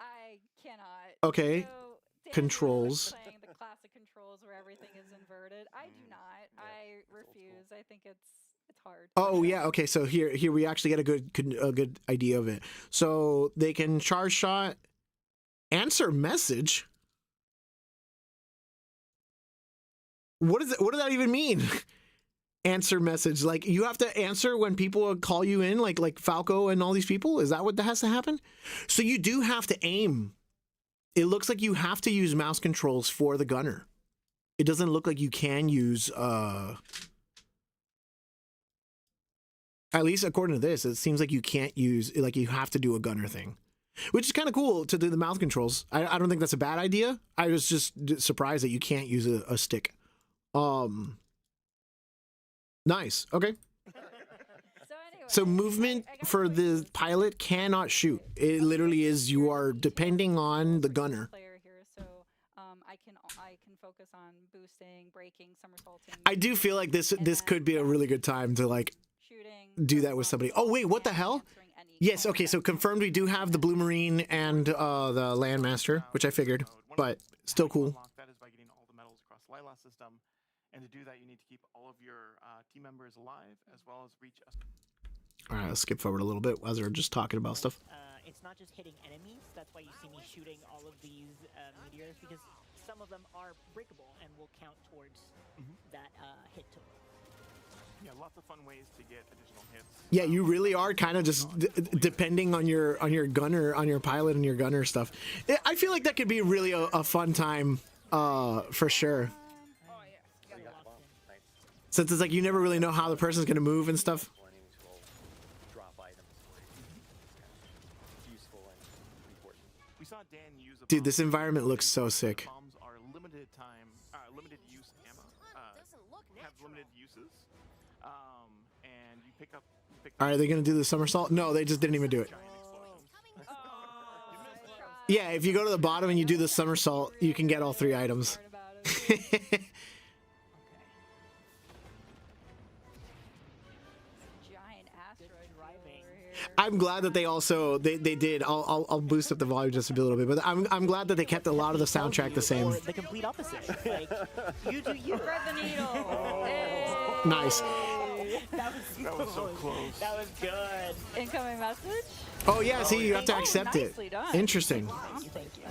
I cannot. Okay. So controls. Playing the classic controls where everything is inverted. I do not. I refuse. I think it's hard. Oh yeah. Okay. So here we actually get a good idea of it. So they can charge shot, answer message. What is it? What does that even mean? Answer message. Like you have to answer when people call you in, like Falco and all these people. Is that what has to happen? So you do have to aim. It looks like you have to use mouse controls for the gunner. It doesn't look like you can use at least according to this, it seems like you can't use, like you have to do a gunner thing, which is kind of cool to do the mouth controls. I don't think that's a bad idea. I was just surprised that you can't use a stick. Nice. Okay. So movement for the pilot cannot shoot. It literally is you are depending on the gunner. I can focus on boosting, braking, somersaulting. I do feel like this could be a really good time to like do that with somebody. Oh wait, what the hell? Yes, okay, so confirmed we do have the Blue Marine and the Landmaster, which I figured, but still cool. That is by getting all the medals across the Lila system, and to do that you need to keep all of your team members alive as well as reach us. All right, let's skip forward a little bit as we're just talking about stuff. It's not just hitting enemies. That's why you see me shooting all of these meteors, because some of them are breakable and will count towards that hit total. Yeah, lots of fun ways to get additional hits. Yeah, you really are kind of just depending on your gunner, on your pilot and your gunner stuff. I feel like that could be really a fun time for sure. Since it's like you never really know how the person's gonna move and stuff. Dude, this environment looks so sick. Bombs are limited use ammo. Have limited uses. And you pick up. Are they gonna do the somersault? No, they just didn't even do it. Yeah, if you go to the bottom and you do the somersault, you can get all 3 items. Giant I'm glad that they also they did. I'll boost up the volume just a little bit, but I'm glad that they kept a lot of the soundtrack the same. The complete opposite. Like, you do you. Thread the needle. Nice. That was so close. That was good. Incoming message. Oh yeah, see, you have to accept it. Done. Interesting. Thank you.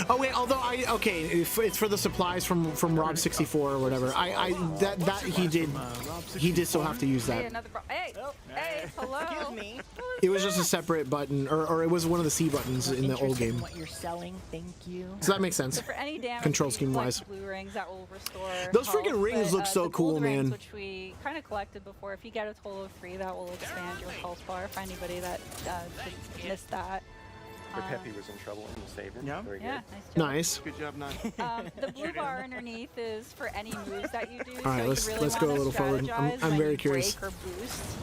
Oh wait, although it's for the supplies from Rob 64 or whatever. That he did still have to use that. Hey, hello. Excuse me. It was just a separate button, or it was one of the C buttons in the old game. What you're selling, thank you. So that makes sense. So for any damage, Control scheme wise. blue rings that will restore Those health, freaking rings but, look so the cool, gold man. Rings, which we kind of collected before. If you get a total of 3, that will expand your health bar. For anybody that missed that. Peppy was in trouble and you saved her. Yeah. Very Yeah, good. Nice. Good job, Nine. The blue bar underneath is for any moves that you do. All right, so let's go a little forward. I'm very curious. Break or boost,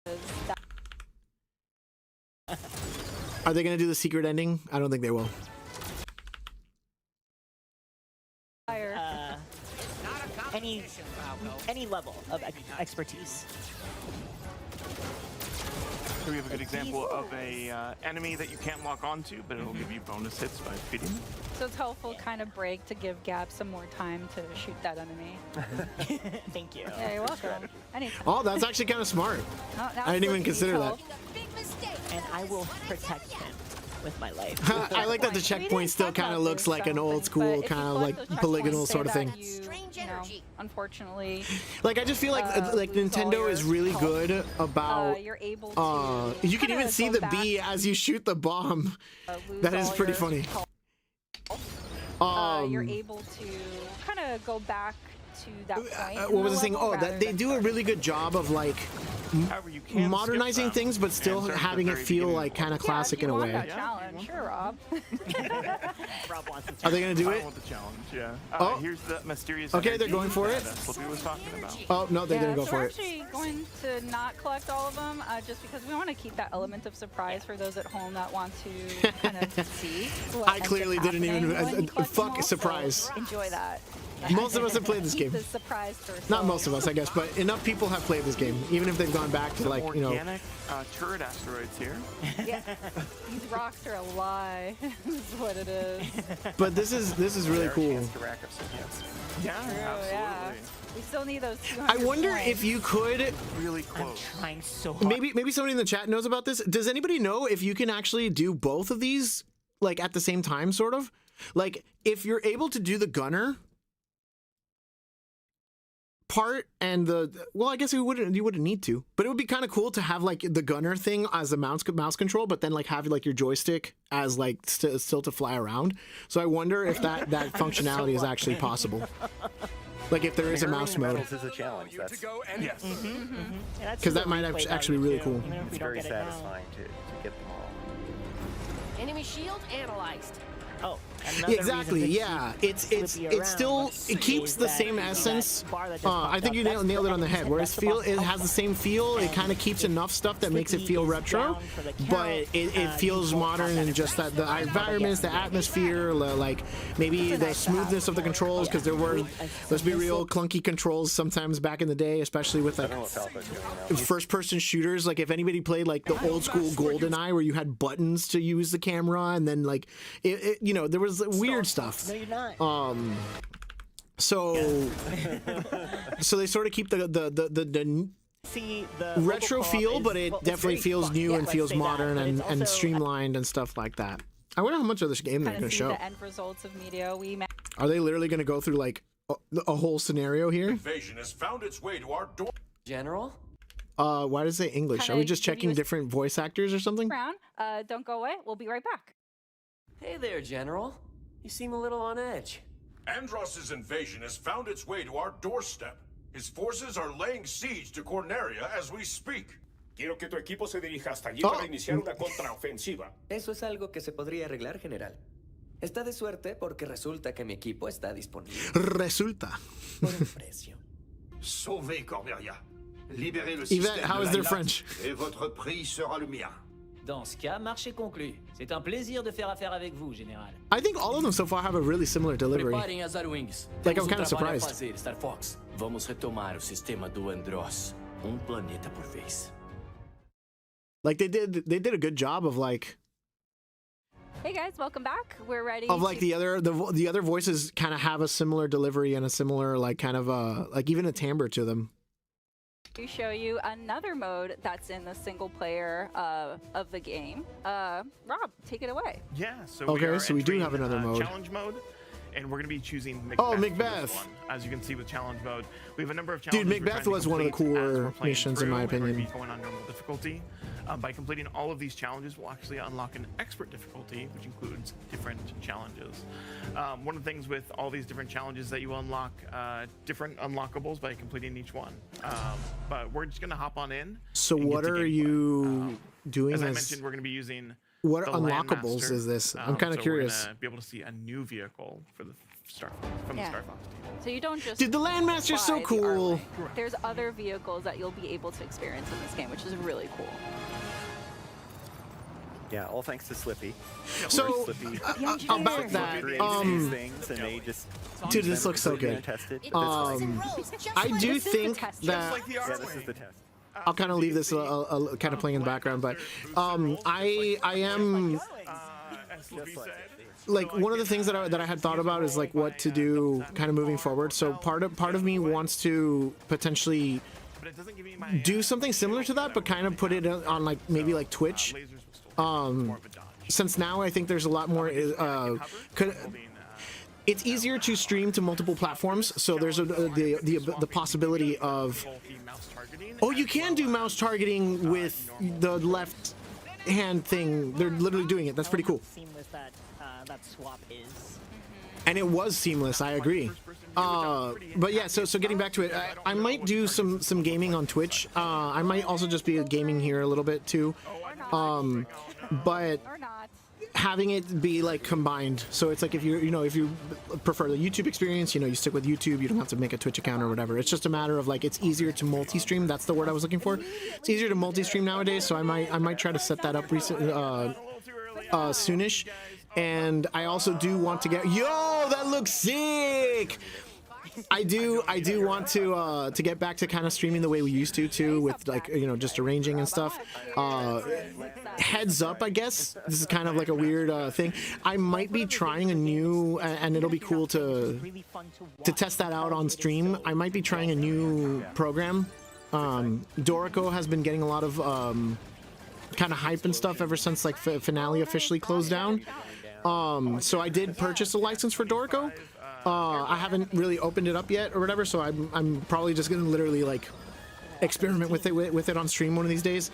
because that Are they gonna do the secret ending? I don't think they will. Any level of expertise. Here we have a good example of a enemy that you can't lock onto, but it'll give you bonus hits by feeding them. So it's helpful kind of break to give Gab some more time to shoot that enemy. Thank you. Yeah, you're welcome. Anytime. Oh, that's actually kind of smart. Now I didn't even consider that. And I will protect him with my life. I like that the checkpoint still kind of looks like an old school kind of like polygonal sort of thing. You know, unfortunately, like I just feel like Nintendo is really good about you're able to you can even see the bee as you shoot the bomb. That is pretty funny. You're able to kind of go back to that point. What was the thing? Oh, that they do a really good job of like modernizing things, but still having it feel like kind of classic in a way. Challenge, sure, Rob. Are they gonna do I it? want the challenge, yeah. Oh. Here's the mysterious. Okay, energy they're going for it. That's what we was talking about. Oh no, they didn't go so for we're it. actually going to not collect all of them, just because we want to keep that element of surprise for those at home that want to kind of see. I clearly didn't even fuck surprise. So enjoy that. Most of us have played this game. The surprise first. Not most of us, I guess, but enough people have played this game, even if they've gone back to like organic turret asteroids here. Yeah, these rocks are a lie. This is what it is. But this is really cool. Yeah, True, absolutely. yeah. We still need those 200 I wonder points. if you could really close. I'm trying so hard. Maybe somebody in the chat knows about this. Does anybody know if you can actually do both of these like at the same time, sort of? Like if you're able to do the gunner part and I guess you wouldn't need to, but it would be kind of cool to have like the gunner thing as a mouse control, but then like have like your joystick as like still to fly around. So I wonder if that functionality is actually possible. Like if there is a mouse mode. Is a challenge. That's yes. Because that might actually be really cool. It's very satisfying to get them all. Enemy shield analyzed. Oh, Exactly. Yeah, it keeps the same essence. I think you nailed it on the head. Whereas it has the same feel. It kind of keeps enough stuff that makes it feel retro, but it feels modern and just that the environments, the atmosphere, like maybe the smoothness of the controls, because there were, let's be real, clunky controls sometimes back in the day, especially with like first-person shooters. Like if anybody played like the old school GoldenEye, where you had buttons to use the camera, and then like there was weird stuff. No, you're not. So they sort of keep the retro feel, but it definitely feels new and feels modern and streamlined and stuff like that. I wonder how much of this game they're going to show. The end results of media. Are they literally going to go through like a whole scenario here? Invasion has found its way to our door. General? Why does it say English? Are we just checking different voice actors or something? Brown, don't go away. We'll be right back. Hey there, General. You seem a little on edge. Andross's invasion has found its way to our doorstep. His forces are laying siege to Corneria as we speak. Quiero que tu equipo se dirija hasta allí para iniciar una contraofensiva. Eso es algo que se podría arreglar, General. Está de suerte porque resulta que mi equipo está disponible. Resulta. Por un precio. Sauvez Corneria. Libérez le Yvette, système how de is their Lilac, French? et votre prix sera le mien. Dans ce cas, marché conclu. C'est un plaisir de faire affaire avec vous, Général. I think all of them so far have a really similar delivery. Preparem as Arwings. Like, I'm Temos kind of trabalho a surprised. fazer, Star Fox. Vamos retomar o sistema do Andross. planeta por vez. Like they did a good job of like Hey guys, welcome back. We're ready of like the other voices kind of have a similar delivery and a similar like kind of like even a timbre to them. to show you another mode that's in the single player of the game. Rob, take it away. Yeah, so we do have another mode. Challenge mode, and we're going to be choosing Macbeth. Oh, for this Macbeth. one. As you can see with challenge mode, we have a number of challenges. Dude, Macbeth was one of the cooler missions in my opinion. We're going to be going on normal difficulty. By completing all of these challenges, we'll actually unlock an expert difficulty, which includes different challenges. One of the things with all these different challenges that you unlock different unlockables by completing each one. But we're just going to hop on in. So what are you doing? As I mentioned, we're going to be using what the unlockables Landmaster. is this? I'm kind of curious. We're going to be able to see a new vehicle for the Star from the Star Fox team. So you don't just Dude, the Landmaster's so fly the cool. Army. There's other vehicles that you'll be able to experience in this game, which is really cool. Yeah, all thanks to Slippy. So, Slippy about that, these things, and they just dude, this looks so good. I do think that yeah, this is the test. I'll kind of leave this kind of playing in the background, but I am like one of the things that I had thought about is like what to do kind of moving forward. So part of me wants to potentially do something similar to that, but kind of put it on like maybe like Twitch. Since now I think there's a lot more. It's easier to stream to multiple platforms, so there's the possibility of. Oh, you can do mouse targeting with the left hand thing. They're literally doing it. That's pretty cool. Seamless that swap is. And it was seamless. I agree. But yeah, so getting back to it, I might do some gaming on Twitch. I might also just be gaming here a little bit too. But having it be like combined, so it's like if you prefer the YouTube experience, you stick with YouTube. You don't have to make a Twitch account or whatever. It's just a matter of like it's easier to multi-stream. That's the word I was looking for. It's easier to multi-stream nowadays, so I might try to set that up soonish. And I also do want to get that looks sick. I do want to get back to kind of streaming the way we used to too, with like just arranging and stuff. Heads up, I guess this is kind of like a weird thing. I might be trying a new, and it'll be cool to test that out on stream. I might be trying a new program. Dorico has been getting a lot of kind of hype and stuff ever since like Finale officially closed down. So I did purchase a license for Dorico. I haven't really opened it up yet or whatever, so I'm probably just gonna literally like experiment with it on stream one of these days,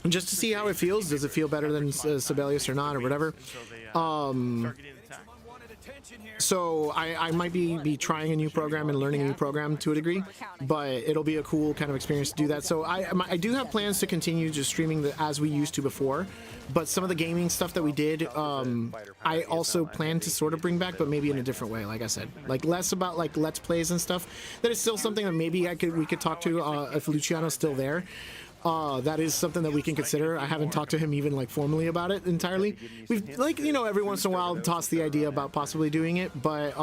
just to see how it feels. Does it feel better than Sibelius or not or whatever? So I might be trying a new program and learning a new program to a degree, but it'll be a cool kind of experience to do that. So I do have plans to continue just streaming as we used to before, but some of the gaming stuff that we did, I also plan to sort of bring back, but maybe in a different way. Like I said, like less about like Let's Plays and stuff. That is still something that maybe we could talk to if Luciano's still there. That is something that we can consider. I haven't talked to him even like formally about it entirely. We've like every once in a while tossed the idea about possibly doing it, but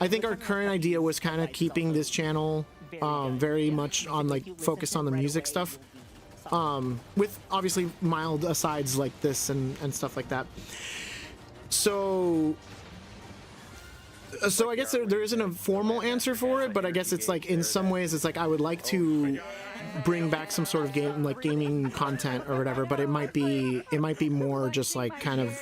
I think our current idea was kind of keeping this channel very much on like focused on the music stuff, with obviously mild asides like this and stuff like that. So I guess there isn't a formal answer for it, but I guess it's like in some ways it's like I would like to bring back some sort of gaming content or whatever, but it might be more just like kind of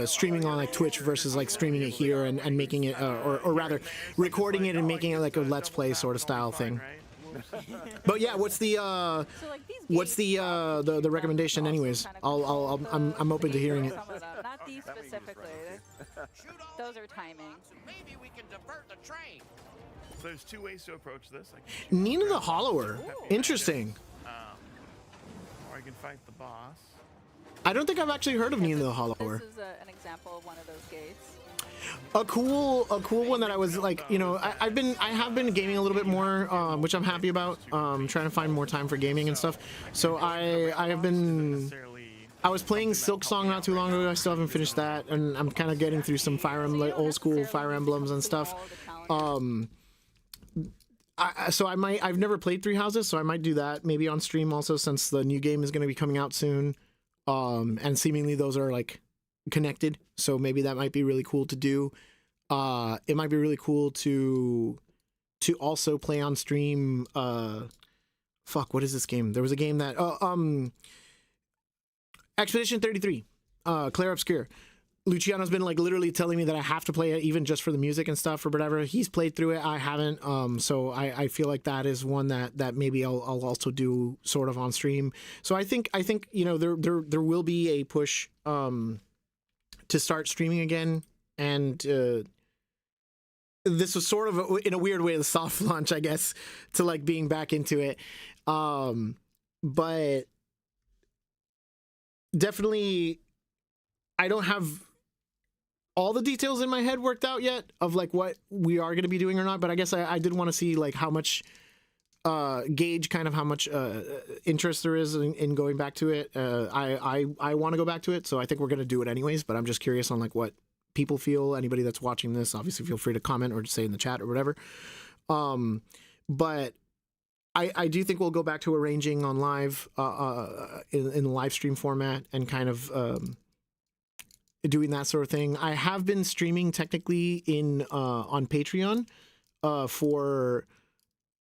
streaming on like Twitch versus like streaming it here and making it or rather recording it and making it like a Let's Play sort of style thing. But yeah, what's the recommendation anyways? I'm open to hearing it. Not these specifically. Those are timing. Maybe we can divert the train. So there's two ways to approach this. Nina the Hollower. Interesting. Or I can fight the boss. I don't think I've actually heard of Nina the Hollower. This is an example of one of those gates. A cool one that I was like, I have been gaming a little bit more, which I'm happy about. Trying to find more time for gaming and stuff. So I was playing Silk Song not too long ago. I still haven't finished that, and I'm kind of getting through some old school Fire Emblems and stuff. I've never played Treehouse, so I might do that maybe on stream also, since the new game is going to be coming out soon. And seemingly those are like connected, so maybe that might be really cool to do. It might be really cool to also play on stream. Fuck, what is this game? There was a game that Expedition 33, Claire Obscure. Luciano's been like literally telling me that I have to play it, even just for the music and stuff or whatever. He's played through it, I haven't. So I feel like that is one that maybe I'll also do sort of on stream. So I think you know there will be a push to start streaming again, and this was sort of in a weird way the soft launch, I guess, to like being back into it. But definitely, I don't have all the details in my head worked out yet of like what we are going to be doing or not, but I guess I did want to see like how much gauge kind of how much interest there is in going back to it. I want to go back to it, so I think we're going to do it anyways, but I'm just curious on like what people feel. Anybody that's watching this, obviously feel free to comment or just say in the chat or whatever. But I do think we'll go back to arranging on live in the live stream format and kind of doing that sort of thing. I have been streaming technically in on Patreon for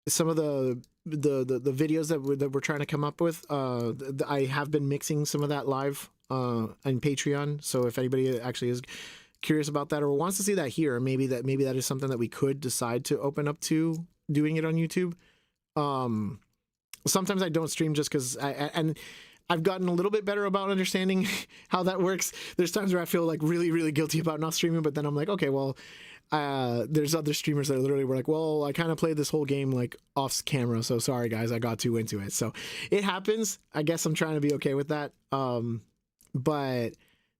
some of the videos that we're trying to come up with. I have been mixing some of that live on Patreon. So if anybody actually is curious about that or wants to see that here, maybe that is something that we could decide to open up to doing it on YouTube. Sometimes I don't stream just because I've gotten a little bit better about understanding how that works. There's times where I feel like really, really guilty about not streaming, but then I'm like, okay, well, there's other streamers that literally were like, well, I kind of played this whole game like off camera, so sorry guys, I got too into it. So it happens. I guess I'm trying to be okay with that.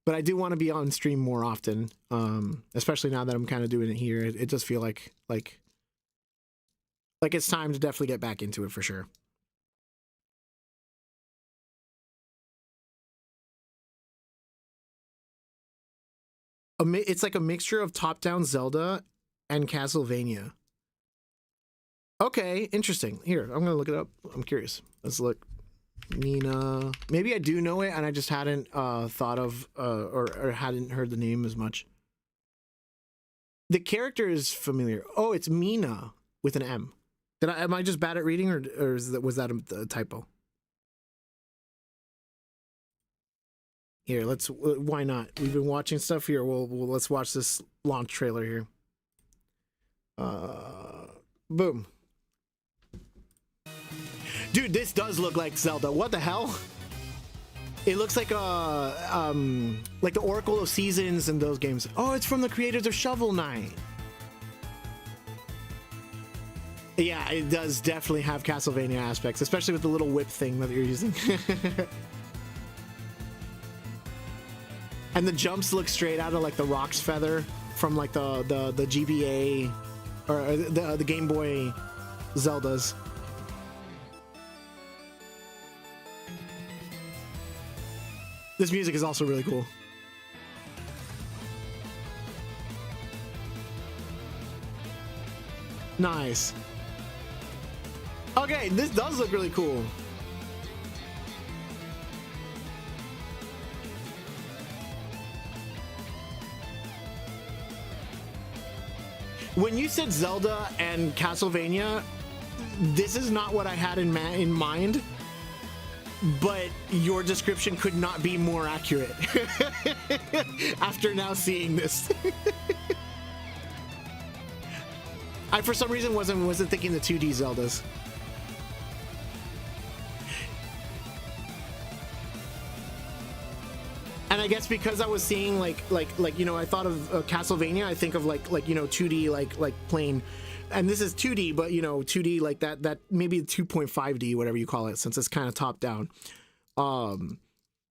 But I do want to be on stream more often, especially now that I'm kind of doing it here. It does feel like it's time to definitely get back into it for sure. It's like a mixture of top-down Zelda and Castlevania. Okay, interesting. Here, I'm gonna look it up. I'm curious. Let's look. Nina. Maybe I do know it, and I just hadn't thought of or hadn't heard the name as much. The character is familiar. Oh, it's Mina with an M. Am I just bad at reading, or was that a typo? Here, why not? We've been watching stuff here. Let's watch this launch trailer here. Boom. Dude, this does look like Zelda. What the hell? It looks like the Oracle of Seasons and those games. Oh, it's from the creators of Shovel Knight. Yeah, it does definitely have Castlevania aspects, especially with the little whip thing that you're using. And the jumps look straight out of like the Rock's Feather from like the GBA or the Game Boy Zeldas. This music is also really cool. Nice. Okay, this does look really cool. When you said Zelda and Castlevania, this is not what I had in mind, but your description could not be more accurate after now seeing this. I, for some reason, wasn't thinking the 2D Zeldas. And I guess because I was seeing like you know, I thought of Castlevania, I think of like you know, 2D like plain, and this is 2D, but you know, 2D like that maybe 2.5D, whatever you call it, since it's kind of top down.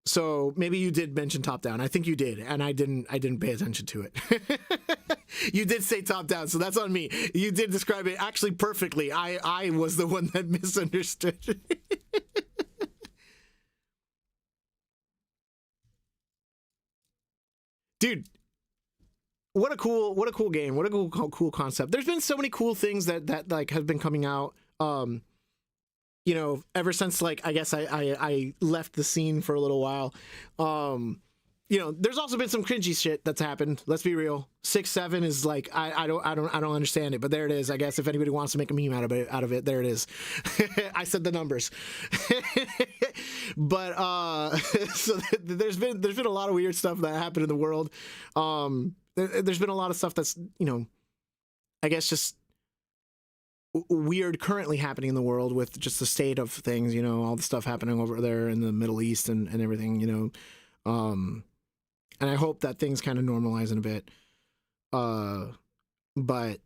So maybe you did mention top down. I think you did, and I didn't pay attention to it. You did say top down, so that's on me. You did describe it actually perfectly. I was the one that misunderstood. Dude, what a cool game. What a cool concept. There's been so many cool things that like have been coming out. You know, ever since like I guess I left the scene for a little while. You know, there's also been some cringy shit that's happened. Let's be real. 6-7 is like I don't understand it, but there it is. I guess if anybody wants to make a meme out of it, there it is. I said the numbers. But so there's been a lot of weird stuff that happened in the world. There's been a lot of stuff that's, you know, I guess just weird currently happening in the world with just the state of things, you know, all the stuff happening over there in the Middle East and everything, you know. And I hope that things kind of normalize in a bit. But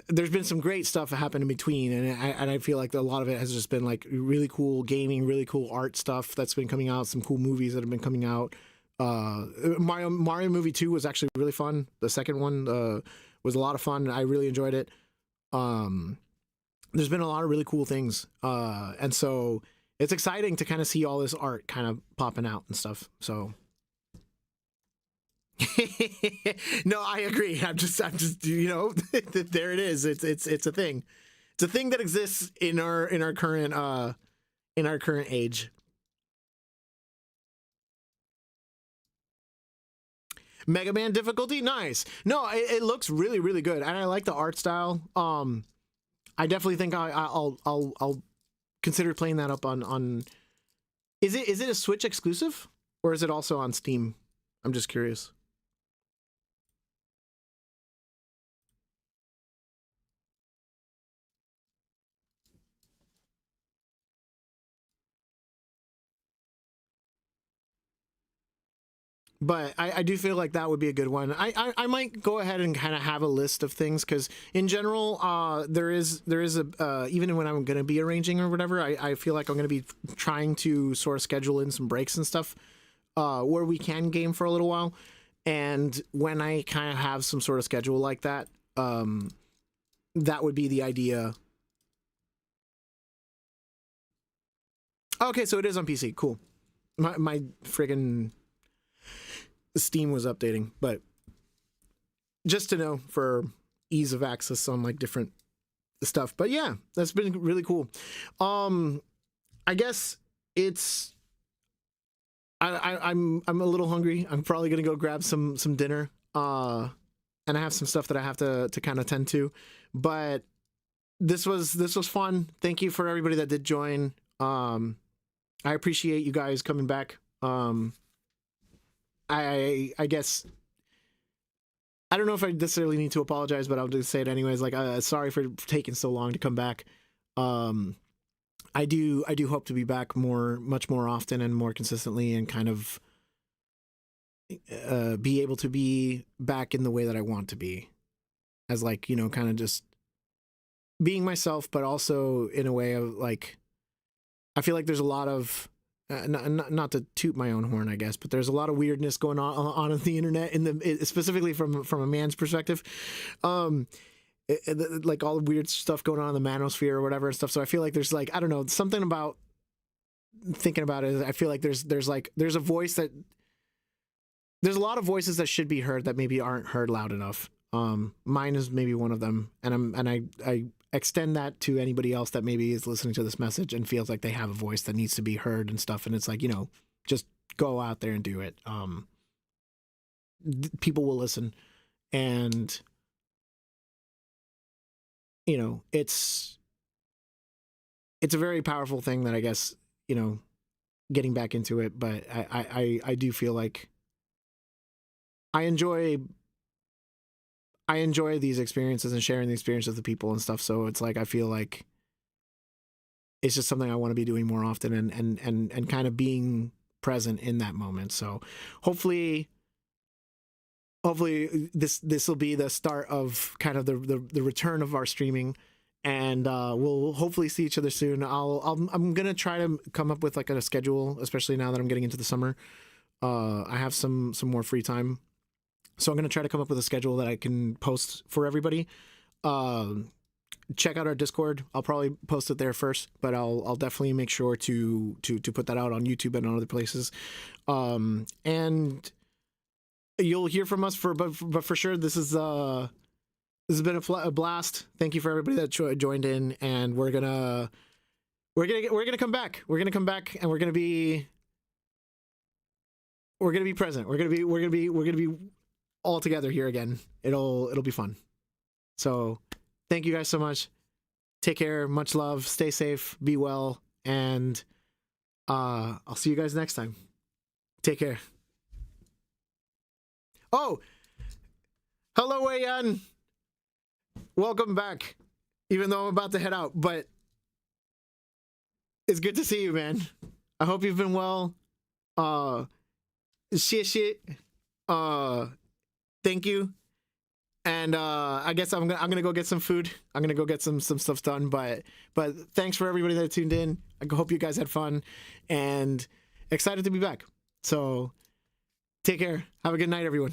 there's been some great stuff that happened in between, and I feel like a lot of it has just been like really cool gaming, really cool art stuff that's been coming out, some cool movies that have been coming out. Mario movie 2 was actually really fun. The second one was a lot of fun. I really enjoyed it. There's been a lot of really cool things, and so it's exciting to kind of see all this art kind of popping out and stuff. So no, I agree. I'm just you know, there it is. It's a thing. It's a thing that exists in our current age. Mega Man difficulty, nice. No, it looks really, really good, and I like the art style. I definitely think I'll consider playing that up on. Is it a Switch exclusive, or is it also on Steam? I'm just curious. But I do feel like that would be a good one. I might go ahead and kind of have a list of things, because in general, there is a even when I'm going to be arranging or whatever, I feel like I'm going to be trying to sort of schedule in some breaks and stuff where we can game for a little while. And when I kind of have some sort of schedule like that, that would be the idea. Okay, so it is on PC. Cool. My friggin' Steam was updating, but just to know for ease of access on like different stuff. But yeah, that's been really cool. I guess it's I'm a little hungry. I'm probably gonna go grab some dinner. And I have some stuff that I have to kind of tend to. But this was fun. Thank you for everybody that did join. I appreciate you guys coming back. I guess I don't know if I necessarily need to apologize, but I'll just say it anyways. Like, sorry for taking so long to come back. I do hope to be back much more often and more consistently, and kind of be able to be back in the way that I want to be, as like, you know, kind of just being myself, but also in a way of like, I feel like there's a lot of not to toot my own horn, I guess, but there's a lot of weirdness going on the internet, specifically from a man's perspective. Like all the weird stuff going on in the manosphere or whatever and stuff. So I feel like there's like, I don't know, something about thinking about it. I feel like there's a voice that there's a lot of voices that should be heard that maybe aren't heard loud enough. Mine is maybe one of them, and I extend that to anybody else that maybe is listening to this message and feels like they have a voice that needs to be heard and stuff. And it's like, you know, just go out there and do it. People will listen, and you know, it's a very powerful thing that I guess, you know, getting back into it. But I do feel like I enjoy these experiences and sharing the experiences with people and stuff. So it's like, I feel like it's just something I want to be doing more often, and kind of being present in that moment. So hopefully this will be the start of kind of the return of our streaming, and we'll hopefully see each other soon. I'm gonna try to come up with like a schedule, especially now that I'm getting into the summer. I have some more free time, so I'm going to try to come up with a schedule that I can post for everybody. Check out our Discord. I'll probably post it there first, but I'll definitely make sure to put that out on YouTube and on other places. And you'll hear from us but for sure this has been a blast. Thank you for everybody that joined in, and we're gonna come back. We're gonna come back, and we're gonna be present. We're gonna be all together here again. It'll be fun. So thank you guys so much. Take care. Much love. Stay safe. Be well. And I'll see you guys next time. Take care. Oh, hello, Wayan. Welcome back. Even though I'm about to head out, but it's good to see you, man. I hope you've been well. Shit. Thank you. And I guess I'm gonna go get some food. I'm gonna go get some stuff done. But thanks for everybody that tuned in. I hope you guys had fun and excited to be back. So take care. Have a good night, everyone.